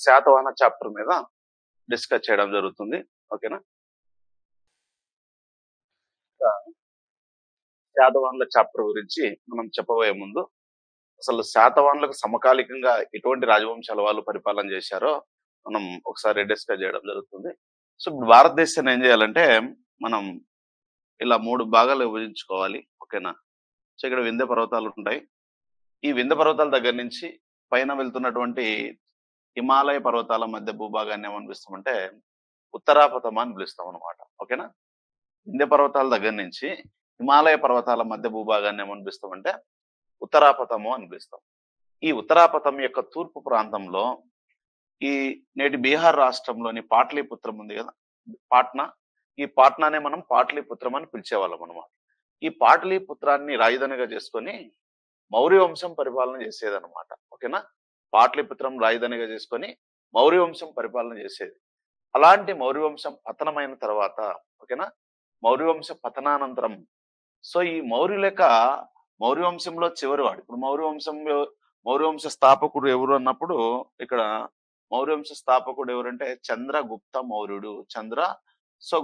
Satavahana chapter మీద discuss చేయడం జరుగుతుంది. ఓకేనా? ఇంకా శాతవాహనుల చాప్టర్ గురించి మనం చెప్పబోయే ముందు అసలు శాతవాహనులకు సమకాలికంగా ఎటువంటి రాజవంశాల వాళ్ళు పరిపాలన చేశారో మనం ఒకసారి డిస్కస్ చేయడం జరుగుతుంది. సో ఇప్పుడు భారతదేశాన్ని ఏం చేయాలంటే మనం ఇలా 3 భాగాలు విభజించుకోవాలి. ఓకేనా? సో ఇక్కడ వింధ్య పర్వతాలు ఉంటాయి. ఈ వింధ్య పర్వతాల దగ్గర నుంచి పైన వెళ్తున్నటువంటి హిమాలయ పర్వతాల మధ్య భూభాగాన్ని ఏమని పిలుస్తామంటే ఉత్తరాపథమ అని పిలుస్తాం అనమాట. ఓకేనా? వింధ్య పర్వతాల దగ్గర నుంచి హిమాలయ పర్వతాల మధ్య భూభాగాన్ని ఏమని పిలుస్తామంటే ఉత్తరాపథము అని పిలుస్తాం. ఈ ఉత్తరాపథం యొక్క తూర్పు ప్రాంతంలో ఈ నేటి బీహార్ రాష్ట్రంలోని పాటలీపుత్రం ఉంది కదా, పాట్నా. ఈ పాట్నానే మనం పాటలీపుత్రం అని పిలిచేవాళ్ళం అనమాట. ఈ పాటలీపుత్రాన్ని రాజధానిగా చేసుకొని మౌర్య వంశం పరిపాలన చేసేదన్నమాట. ఓకేనా? పాటలీపుత్రం రాజధానిగా చేసుకొని మౌర్య వంశం పరిపాలన చేసేది. అలాంటి మౌర్య వంశం పతనమైన తర్వాత, ఓకేనా, మౌర్య వంశ పతనానంతరం సో ఈ మౌర్య వంశంలో చివరివాడు. ఇప్పుడు మౌర్య వంశ స్థాపకుడు ఎవరు అన్నప్పుడు ఇక్కడ మౌర్య వంశ స్థాపకుడు ఎవరంటే చంద్రగుప్త మౌర్యుడు.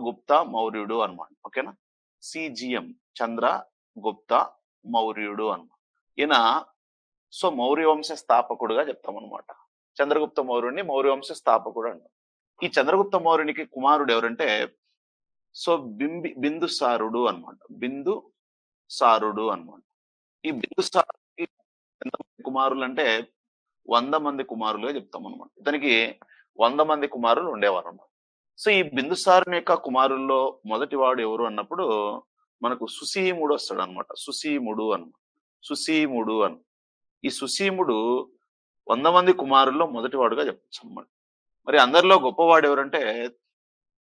గుప్త మౌర్యుడు అనమాట. ఓకేనా? సిజిఎం చంద్రగుప్త మౌర్యుడు అనమాట. ఈయన మౌర్య వంశ స్థాపకుడుగా చెప్తాం అనమాట. చంద్రగుప్త మౌర్యుడిని మౌర్య వంశ స్థాపకుడు అంటాం. ఈ చంద్రగుప్త మౌర్యునికి కుమారుడు ఎవరంటే బిందుసారుడు అనమాట. బిందుసారుడు అనమాట. ఈ బిందుసారుడికి ఎంతమంది కుమారులు అంటే 100 మంది కుమారులుగా చెప్తాం అనమాట. ఇతనికి 100 మంది కుమారులు ఉండేవారు అన్నమాట. సో ఈ బిందుసారుని యొక్క కుమారుల్లో మొదటి వాడు ఎవరు అన్నప్పుడు మనకు సుసీముడు వస్తాడు అనమాట. సుసీముడు అని. ఈ సుసీముడు 100 మంది కుమారుల్లో మొదటి వాడుగా చెప్పచ్చు అన్నమాట. మరి అందరిలో గొప్పవాడు ఎవరంటే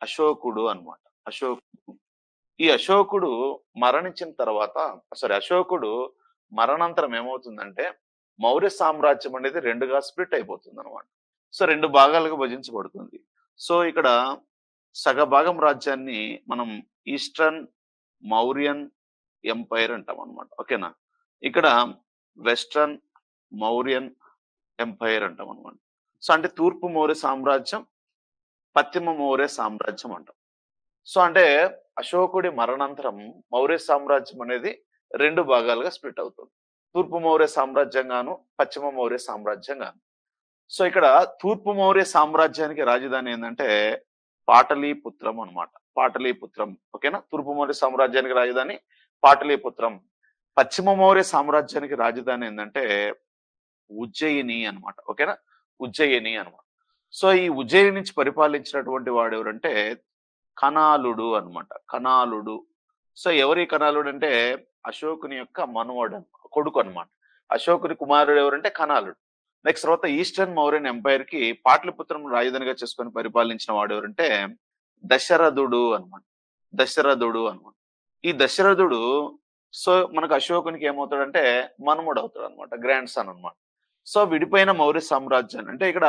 అశోకుడు అనమాట. ఈ అశోకుడు మరణించిన తర్వాత అశోకుడు మరణాంతరం ఏమవుతుందంటే మౌర్య సామ్రాజ్యం అనేది 2గా స్ప్లిట్ అయిపోతుంది అనమాట. 2 భాగాలుగా విభజించబడుతుంది. ఇక్కడ సగభాగం రాజ్యాన్ని మనం ఈస్టర్న్ మౌర్యన్ ఎంపైర్ అంటాం అనమాట. ఓకేనా? ఇక్కడ వెస్టర్న్ మౌర్యన్ ఎంపైర్ అంటాం అనమాట. అంటే తూర్పు మౌర్య సామ్రాజ్యం, పశ్చిమ మౌర్య సామ్రాజ్యం అంటాం. అంటే అశోకుడి మరణాంతరం మౌర్య సామ్రాజ్యం అనేది 2 భాగాలుగా స్ప్లిట్ అవుతుంది. తూర్పు మౌర్య సామ్రాజ్యంగాను, పశ్చిమ మౌర్య సామ్రాజ్యంగాను. ఇక్కడ తూర్పు మౌర్య సామ్రాజ్యానికి రాజధాని ఏంటంటే పాటలీపుత్రం అనమాట. పాటలీపుత్రం. ఓకేనా? తూర్పు మౌర్య సామ్రాజ్యానికి రాజధాని పాటలీపుత్రం. పశ్చిమ మౌర్య సామ్రాజ్యానికి రాజధాని ఏంటంటే ఉజ్జయిని అనమాట. ఓకేనా? ఉజ్జయిని అనమాట. ఈ ఉజ్జయిని నుంచి పరిపాలించినటువంటి వాడు ఎవరంటే కనాలుడు అనమాట. కనాలుడు. ఎవరి కనాలుడు అంటే అశోకుని యొక్క మనవడు, కొడుకు అనమాట. అశోకుని కుమారుడు ఎవరంటే కనాలుడు. నెక్స్ట్ తర్వాత ఈస్టర్న్ మౌర్యన్ ఎంపైర్ కి పాటలీపుత్రం రాజధానిగా చేసుకొని పరిపాలించిన వాడు ఎవరంటే దశరథుడు అనమాట. ఈ దశరథుడు మనకు అశోకునికి ఏమవుతాడంటే మనుమడు అవుతాడు అనమాట, గ్రాండ్ సన్ అనమాట. విడిపోయిన మౌర్య సామ్రాజ్యాన్ని అంటే ఇక్కడ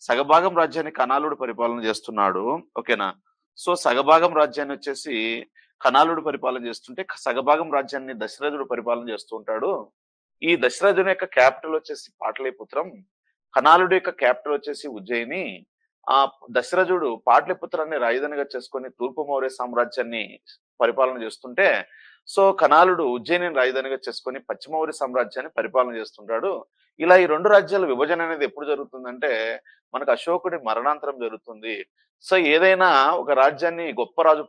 సగభాగం రాజ్యాన్ని కనాలుడు పరిపాలన చేస్తున్నాడు. ఓకేనా? సగభాగం రాజ్యాన్ని వచ్చేసి కనాలుడు పరిపాలన చేస్తుంటే సగభాగం రాజ్యాన్ని దశరథుడు పరిపాలన చేస్తూ ఉంటాడు. ఈ దశరథుని యొక్క క్యాపిటల్ వచ్చేసి పాటలీపుత్రం, కనాలుడు యొక్క క్యాపిటల్ వచ్చేసి ఉజ్జయిని. ఆ దశరథుడు పాటలీపుత్రాన్ని రాజధానిగా చేసుకొని తూర్పు మౌర్య సామ్రాజ్యాన్ని పరిపాలన చేస్తుంటే కనాలుడు ఉజ్జయిని రాజధానిగా చేసుకొని పశ్చిమ మౌర్య సామ్రాజ్యాన్ని పరిపాలన చేస్తుంటాడు. ఇలా ఈ 2 రాజ్యాల విభజన అనేది ఎప్పుడు జరుగుతుందంటే మనకు అశోకుడి మరణాంతరం జరుగుతుంది. ఏదైనా ఒక రాజ్యాన్ని గొప్ప రాజు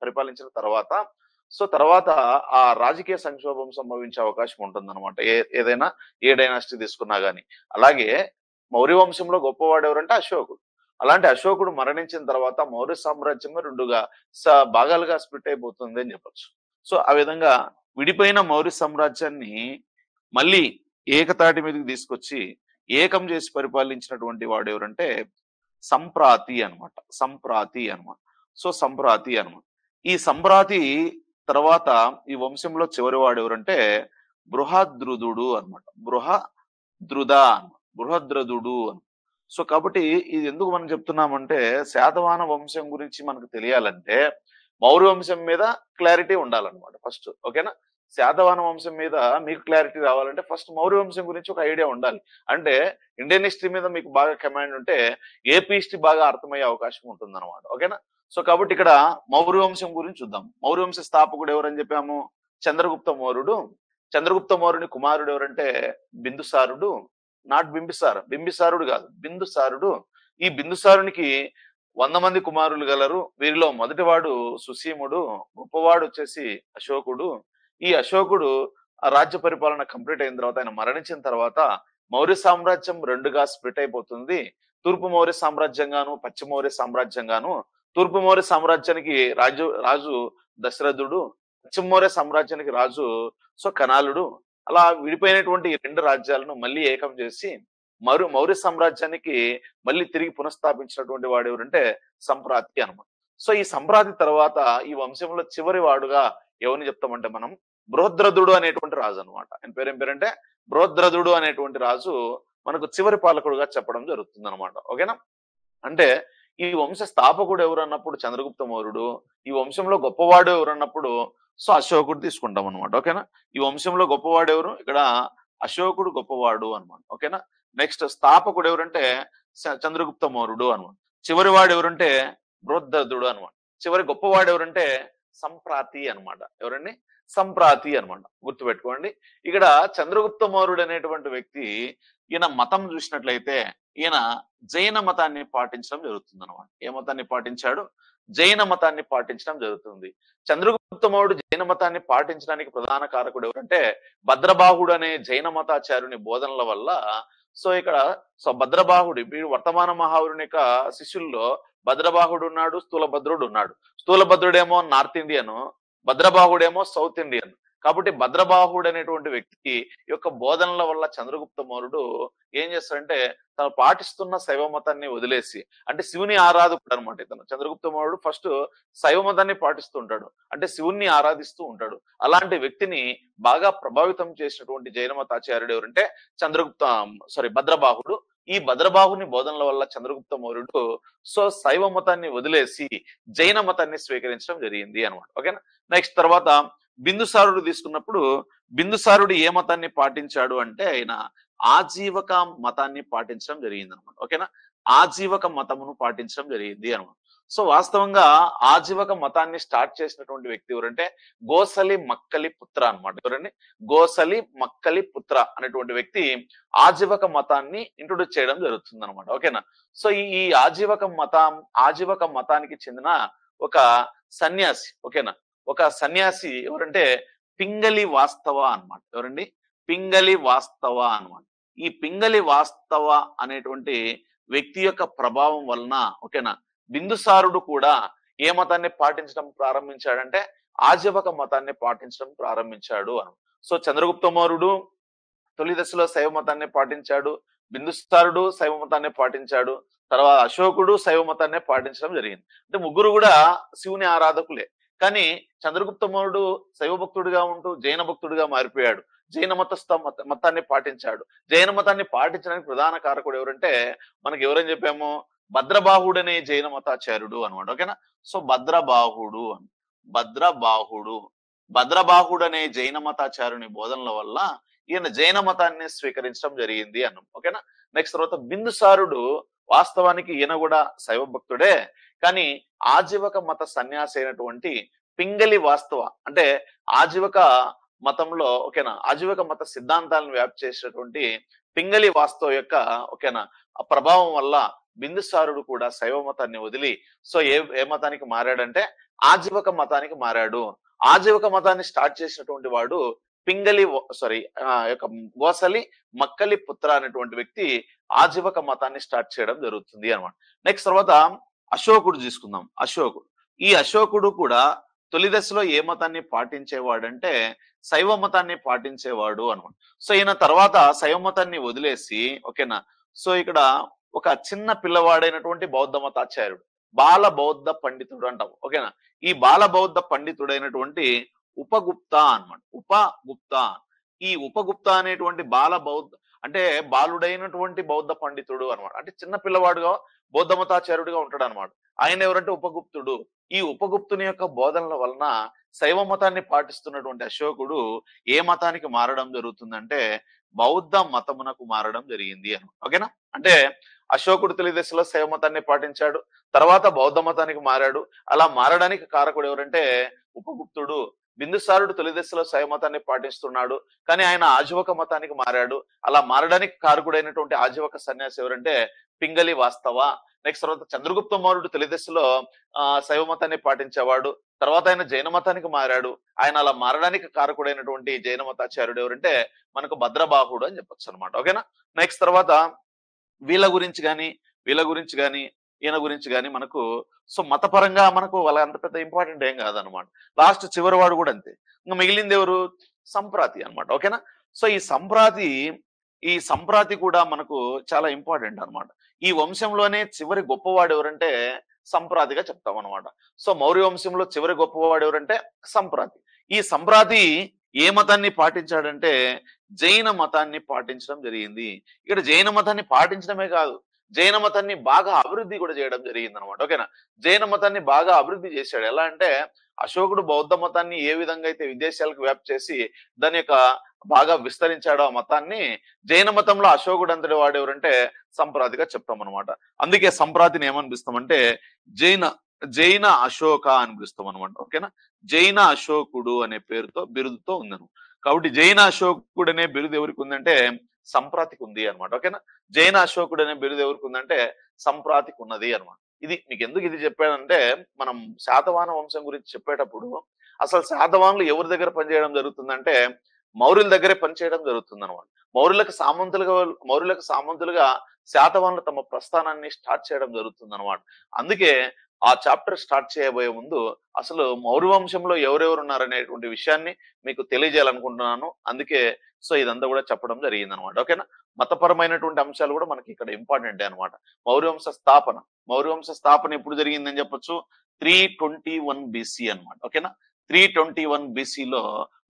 పరిపాలించిన తర్వాత తర్వాత ఆ రాజకీయ సంక్షోభం సంభవించే అవకాశం ఉంటుంది అనమాట. ఏదైనా ఏ డైనాసిటీ తీసుకున్నా గానీ. అలాగే మౌర్య వంశంలో గొప్పవాడు ఎవరంటే అశోకుడు. అలాంటి అశోకుడు మరణించిన తర్వాత మౌర్య సామ్రాజ్యం 2గా భాగాలుగా స్ప్లిట్ అయిపోతుంది అని చెప్పొచ్చు. ఆ విధంగా విడిపోయిన మౌర్య సామ్రాజ్యాన్ని మళ్ళీ ఏకతాటి మీదకి తీసుకొచ్చి ఏకం చేసి పరిపాలించినటువంటి వాడు ఎవరంటే సంప్రాతి అనమాట. సంప్రాతి అనమాట. ఈ సంప్రాతి తర్వాత ఈ వంశంలో చివరి వాడు ఎవరంటే బృహద్రుదుడు అనమాట. బృహద్రథుడు అని. కాబట్టి ఇది ఎందుకు మనం చెప్తున్నామంటే శాతవాహన వంశం గురించి మనకు తెలియాలంటే మౌర్య వంశం మీద క్లారిటీ ఉండాలన్నమాట ఫస్ట్. ఓకేనా? శాతవాహన వంశం మీద మీకు క్లారిటీ రావాలంటే ఫస్ట్ మౌర్య వంశం గురించి ఒక ఐడియా ఉండాలి. అంటే ఇండియన్ హిస్టరీ మీద మీకు బాగా కమాండ్ ఉంటే ఏపీ హిస్టరీ బాగా అర్థమయ్యే అవకాశం ఉంటుంది అనమాట. ఓకేనా? సో కాబట్టి ఇక్కడ మౌర్య వంశం గురించి చూద్దాం. మౌర్య వంశ స్థాపకుడు ఎవరని చెప్పాము? చంద్రగుప్త మౌర్యుడు. చంద్రగుప్త మౌర్యుని కుమారుడు ఎవరంటే బిందుసారుడు. నాట్ బింబిసార, బింబిసారుడు కాదు, బిందుసారుడు. ఈ బిందుసారునికి 100 మంది కుమారులు గలరు. వీరిలో మొదటివాడు సుసీముడు, గొప్పవాడు వచ్చేసి అశోకుడు. ఈ అశోకుడు ఆ రాజ్య పరిపాలన కంప్లీట్ అయిన తర్వాత, ఆయన మరణించిన తర్వాత మౌర్య సామ్రాజ్యం రెండుగా స్ప్లిట్ అయిపోతుంది. తూర్పు మౌర్య సామ్రాజ్యంగాను, పశ్చిమ మౌర్య సామ్రాజ్యంగాను. తూర్పు మౌర్య సామ్రాజ్యానికి రాజు దశరథుడు, పశ్చిమ మౌర్య సామ్రాజ్యానికి రాజు కనాలుడు. అలా విడిపోయినటువంటి ఈ 2 రాజ్యాలను మళ్ళీ ఏకం చేసి మౌర్య సామ్రాజ్యానికి మళ్ళీ తిరిగి పునఃస్థాపించినటువంటి వాడు ఎవరంటే సంప్రాతి అనమాట. సో ఈ సంప్రాతి తర్వాత ఈ వంశంలో చివరి వాడుగా ఎవరిని చెప్తామంటే మనం బృహద్రథుడు అనేటువంటి రాజు అనమాట. ఆయన పేరు ఏం పేరంటే బృహద్రథుడు అనేటువంటి రాజు మనకు చివరి పాలకుడుగా చెప్పడం జరుగుతుంది అనమాట. ఓకేనా? అంటే ఈ వంశ స్థాపకుడు ఎవరు అన్నప్పుడు చంద్రగుప్త మౌర్యుడు, ఈ వంశంలో గొప్పవాడు ఎవరు అన్నప్పుడు అశోకుడు తీసుకుంటాం అనమాట. ఓకేనా? ఈ వంశంలో గొప్పవాడు ఎవరు? ఇక్కడ అశోకుడు గొప్పవాడు అనమాట. ఓకేనా? నెక్స్ట్ స్థాపకుడు ఎవరంటే చంద్రగుప్త మౌర్యుడు అనమాట. చివరి వాడు ఎవరంటే బృహద్రథుడు అనమాట. చివరి గొప్పవాడు ఎవరంటే సంప్రాతి అనమాట. ఎవరండి? సంప్రాతి అనమాట. గుర్తుపెట్టుకోండి. ఇక్కడ చంద్రగుప్త మౌర్యుడు అనేటువంటి వ్యక్తి, ఈయన మతం చూసినట్లయితే ఈయన జైన మతాన్ని పాటించడం జరుగుతుంది అనమాట. ఏ మతాన్ని పాటించాడు? జైన మతాన్ని పాటించడం జరుగుతుంది. చంద్రగుప్త మౌర్యుడు జైన మతాన్ని పాటించడానికి ప్రధాన కారకుడు ఎవరంటే భద్రబాహుడు అనే జైన మతాచార్యుని బోధనల వల్ల ఇక్కడ భద్రబాహుడు, వీడు వర్తమాన మహావరుని యొక్క శిష్యుల్లో భద్రబాహుడు ఉన్నాడు, స్థూలభద్రుడు ఉన్నాడు. స్థూలభద్రుడేమో నార్త్ ఇండియన్, భద్రబాహుడేమో సౌత్ ఇండియన్. కాబట్టి భద్రబాహుడు అనేటువంటి వ్యక్తి యొక్క బోధనల వల్ల చంద్రగుప్త మౌర్యుడు ఏం చేస్తాడంటే తను పాటిస్తున్న శైవ మతాన్ని వదిలేసి, అంటే శివుని ఆరాధకుడు అనమాట ఇతను. చంద్రగుప్త మౌర్యుడు ఫస్ట్ శైవ మతాన్ని పాటిస్తూ ఉంటాడు, అంటే శివుణ్ణి ఆరాధిస్తూ ఉంటాడు. అలాంటి వ్యక్తిని బాగా ప్రభావితం చేసినటువంటి జైన మతాచార్యుడు ఎవరంటే భద్రబాహుడు. ఈ భద్రబాహుని బోధనల వల్ల చంద్రగుప్త మౌర్యుడు శైవ మతాన్ని వదిలేసి జైన మతాన్ని స్వీకరించడం జరిగింది అనమాట. ఓకేనా? నెక్స్ట్ తర్వాత బిందుసారుడు తీసుకున్నప్పుడు బిందుసారుడు ఏ మతాన్ని పాటించాడు అంటే ఆయన ఆజీవక మతాన్ని పాటించడం జరిగింది అనమాట. ఓకేనా? ఆజీవక మతమును పాటించడం జరిగింది అనమాట. వాస్తవంగా ఆజీవక మతాన్ని స్టార్ట్ చేసినటువంటి వ్యక్తి ఎవరంటే గోసలి మక్కలి పుత్ర అనమాట. ఎవరండి? గోసలి మక్కలి పుత్ర అనేటువంటి వ్యక్తి ఆజీవక మతాన్ని ఇంట్రొడ్యూస్ చేయడం జరుగుతుంది అనమాట. ఓకేనా? ఈ ఆజీవక మతానికి చెందిన ఒక సన్యాసి. ఓకేనా? ఒక సన్యాసి ఎవరంటే పింగళి వాస్తవ అనమాట. ఎవరండి? పింగళి వాస్తవ అనమాట. ఈ పింగళి వాస్తవ అనేటువంటి వ్యక్తి యొక్క ప్రభావం వలన ఓకేనా బిందుసారుడు కూడా ఏ మతాన్ని పాటించడం ప్రారంభించాడంటే ఆజీవక మతాన్ని పాటించడం ప్రారంభించాడు అని. చంద్రగుప్త మౌర్యుడు తొలి దశలో శైవ మతాన్ని పాటించాడు, బిందుసారుడు శైవ మతాన్ని పాటించాడు, తర్వాత అశోకుడు శైవ మతాన్ని పాటించడం జరిగింది. అంటే ముగ్గురు కూడా శివుని ఆరాధకులే. కానీ చంద్రగుప్త మౌర్యుడు శైవ భక్తుడిగా ఉంటూ జైన భక్తుడిగా మారిపోయాడు. జైన మతాన్ని పాటించాడు. జైన మతాన్ని పాటించడానికి ప్రధాన కారకుడు ఎవరంటే మనకి ఎవరని చెప్పాము? భద్రబాహుడు అనే జైన మతాచార్యుడు అనమాట. ఓకేనా? భద్రబాహుడు అనే జైన మతాచార్యుని బోధనల వల్ల ఈయన జైన మతాన్ని స్వీకరించడం జరిగింది అన్నాం. ఓకేనా? నెక్స్ట్ తర్వాత బిందుసారుడు వాస్తవానికి ఈయన కూడా శైవ భక్తుడే, కానీ ఆజీవక మత సన్యాసి అయినటువంటి పింగళి వాస్తవ అంటే ఆజీవక మతంలో ఓకేనా ఆజీవక మత సిద్ధాంతాలను వ్యాప్తి చేసినటువంటి పింగళి వాస్తవ యొక్క ఓకేనా ఆ ప్రభావం వల్ల బిందుసారుడు కూడా శైవ మతాన్ని వదిలి ఏ మతానికి మారాడంటే ఆజీవక మతానికి మారాడు. ఆజీవక మతాన్ని స్టార్ట్ చేసినటువంటి వాడు గోసలి మక్కలి పుత్ర అనేటువంటి వ్యక్తి ఆజీవక మతాన్ని స్టార్ట్ చేయడం జరుగుతుంది అనమాట. నెక్స్ట్ తర్వాత అశోకుడు తీసుకుందాం. ఈ అశోకుడు కూడా తొలి దశలో ఏ మతాన్ని పాటించేవాడంటే శైవ మతాన్ని పాటించేవాడు అనమాట. ఈయన తర్వాత శైవ మతాన్ని వదిలేసి ఓకేనా ఇక్కడ ఒక చిన్న పిల్లవాడైనటువంటి బౌద్ధ మతాచార్యుడు, బాల బౌద్ధ పండితుడు అంటాం. ఓకేనా? ఈ బాల బౌద్ధ పండితుడైనటువంటి ఉపగుప్త అనమాట. ఉపగుప్త. ఈ ఉపగుప్త అనేటువంటి బాల బౌద్ధ అంటే బాలుడైనటువంటి బౌద్ధ పండితుడు అనమాట. అంటే చిన్న పిల్లవాడుగా బౌద్ధ మతాచార్యుడిగా ఉంటాడు అనమాట. ఆయన ఎవరంటే ఉపగుప్తుడు. ఈ ఉపగుప్తుని యొక్క బోధనల వలన శైవ మతాన్ని పాటిస్తున్నటువంటి అశోకుడు ఏ మతానికి మారడం జరుగుతుందంటే బౌద్ధ మతమునకు మారడం జరిగింది అని. ఓకేనా? అంటే అశోకుడు తొలి దశలో శైవ మతాన్ని పాటించాడు, తర్వాత బౌద్ధ మతానికి మారాడు. అలా మారడానికి కారకుడు ఎవరంటే ఉపగుప్తుడు. బిందుసారుడు తొలి దశలో శైవ మతాన్ని పాటిస్తున్నాడు, కానీ ఆయన ఆజీవక మతానికి మారాడు. అలా మారడానికి కారకుడైనటువంటి ఆజీవక సన్యాసి ఎవరంటే పింగళి వాస్తవ. నెక్స్ట్ తర్వాత చంద్రగుప్త మౌర్యుడు తొలి దశలో శైవ మతాన్ని పాటించేవాడు, తర్వాత ఆయన జైన మతానికి మారాడు. ఆయన అలా మారడానికి కారకుడైనటువంటి జైన మతాచార్యుడు ఎవరంటే మనకు భద్రబాహుడు అని చెప్పొచ్చు అనమాట. ఓకేనా? నెక్స్ట్ తర్వాత వీళ్ళ గురించి కానీ ఈయన గురించి కానీ మనకు సో మతపరంగా మనకు వాళ్ళ అంత పెద్ద ఇంపార్టెంట్ ఏం కాదనమాట. లాస్ట్ చివరి వాడు కూడా అంతే. ఇంకా మిగిలింది ఎవరు? సంప్రాతి అనమాట. ఓకేనా? సో ఈ సంప్రాతి కూడా మనకు చాలా ఇంపార్టెంట్ అనమాట. ఈ వంశంలోనే చివరి గొప్పవాడు ఎవరంటే సంప్రాతిగా చెప్తాం అనమాట. సో మౌర్య వంశంలో చివరి గొప్పవాడు ఎవరంటే సంప్రాతి. ఈ సంప్రాతి ఏ మతాన్ని పాటించాడంటే జైన మతాన్ని పాటించడం జరిగింది. ఇక్కడ జైన మతాన్ని పాటించడమే కాదు, జైన మతాన్ని బాగా అభివృద్ధి కూడా చేయడం జరిగింది అనమాట. ఓకేనా? జైన మతాన్ని బాగా అభివృద్ధి చేశాడు. ఎలా అంటే అశోకుడు బౌద్ధ మతాన్ని ఏ విధంగా అయితే విదేశాలకు వ్యాప్తి చేసి దాని యొక్క బాగా విస్తరించాడో ఆ మతాన్ని, జైన మతంలో అశోకుడు అంతటి వాడు ఎవరంటే సంప్రాతిగా చెప్తాం అనమాట. అందుకే సంప్రాతిని ఏమని పిలుస్తామంటే జైన జైన అశోక అని పిలుస్తాం అనమాట. ఓకేనా? జైన అశోకుడు అనే పేరుతో బిరుదుతో ఉందను. కాబట్టి జైన అశోకుడు అనే బిరుదు ఎవరికి ఉందంటే సంప్రాతికి ఉంది అనమాట. ఓకేనా? జైన అశోకుడు అనే బిరుదు ఎవరికి ఉందంటే సంప్రాతికి ఉన్నది అనమాట. ఇది మీకు ఎందుకు ఇది చెప్పానంటే మనం శాతవాహన వంశం గురించి చెప్పేటప్పుడు అసలు శాతవాహనులు ఎవరి దగ్గర పనిచేయడం జరుగుతుందంటే మౌర్యుల దగ్గరే పనిచేయడం జరుగుతుంది అనమాట. మౌర్యులకు సామంతులుగా శాతవాహనులు తమ ప్రస్థానాన్ని స్టార్ట్ చేయడం జరుగుతుంది అనమాట. అందుకే ఆ చాప్టర్ స్టార్ట్ చేయబోయే ముందు అసలు మౌర్య వంశంలో ఎవరెవరు ఉన్నారనేటువంటి విషయాన్ని మీకు తెలియజేయాలనుకుంటున్నాను. అందుకే సో ఇదంతా కూడా చెప్పడం జరిగింది అనమాట. ఓకేనా? మతపరమైనటువంటి అంశాలు కూడా మనకి ఇక్కడ ఇంపార్టెంట్ అనమాట. మౌర్య వంశ స్థాపన ఎప్పుడు జరిగిందని చెప్పొచ్చు? 321 BC అనమాట. ఓకేనా? 321 BCలో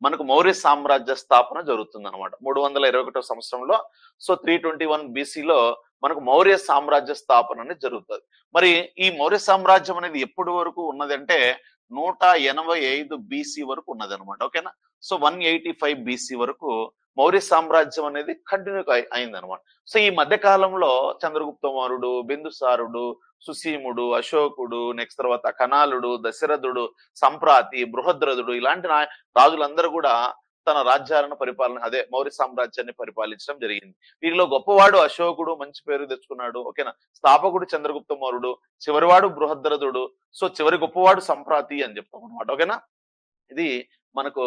మనకు మౌర్య సామ్రాజ్య స్థాపన జరుగుతుంది అనమాట. 321 సంవత్సరంలో సో 321 BCలో మనకు మౌర్య సామ్రాజ్య స్థాపన అనేది జరుగుతుంది. మరి ఈ మౌర్య సామ్రాజ్యం అనేది ఎప్పటి వరకు ఉన్నది అంటే 185 BC వరకు ఉన్నది అనమాట. ఓకేనా? సో 185 BC వరకు మౌర్య సామ్రాజ్యం అనేది కంటిన్యూ అయింది అనమాట. సో ఈ మధ్య కాలంలో చంద్రగుప్త మౌర్యుడు, బిందుసారుడు, సుసీముడు, అశోకుడు, నెక్స్ట్ తర్వాత కనాలుడు, దశరథుడు, సంప్రాతి, బృహద్రథుడు ఇలాంటి రాజులందరూ కూడా తన రాజ్యాలను అదే మౌర్య సామ్రాజ్యాన్ని పరిపాలించడం జరిగింది. వీరిలో గొప్పవాడు అశోకుడు, మంచి పేరు తెచ్చుకున్నాడు. ఓకేనా? స్థాపకుడు చంద్రగుప్త మౌర్యుడు, చివరివాడు బృహద్రథుడు, సో చివరి గొప్పవాడు సంప్రాతి అని చెప్తాం అనమాట. ఓకేనా? ఇది మనకు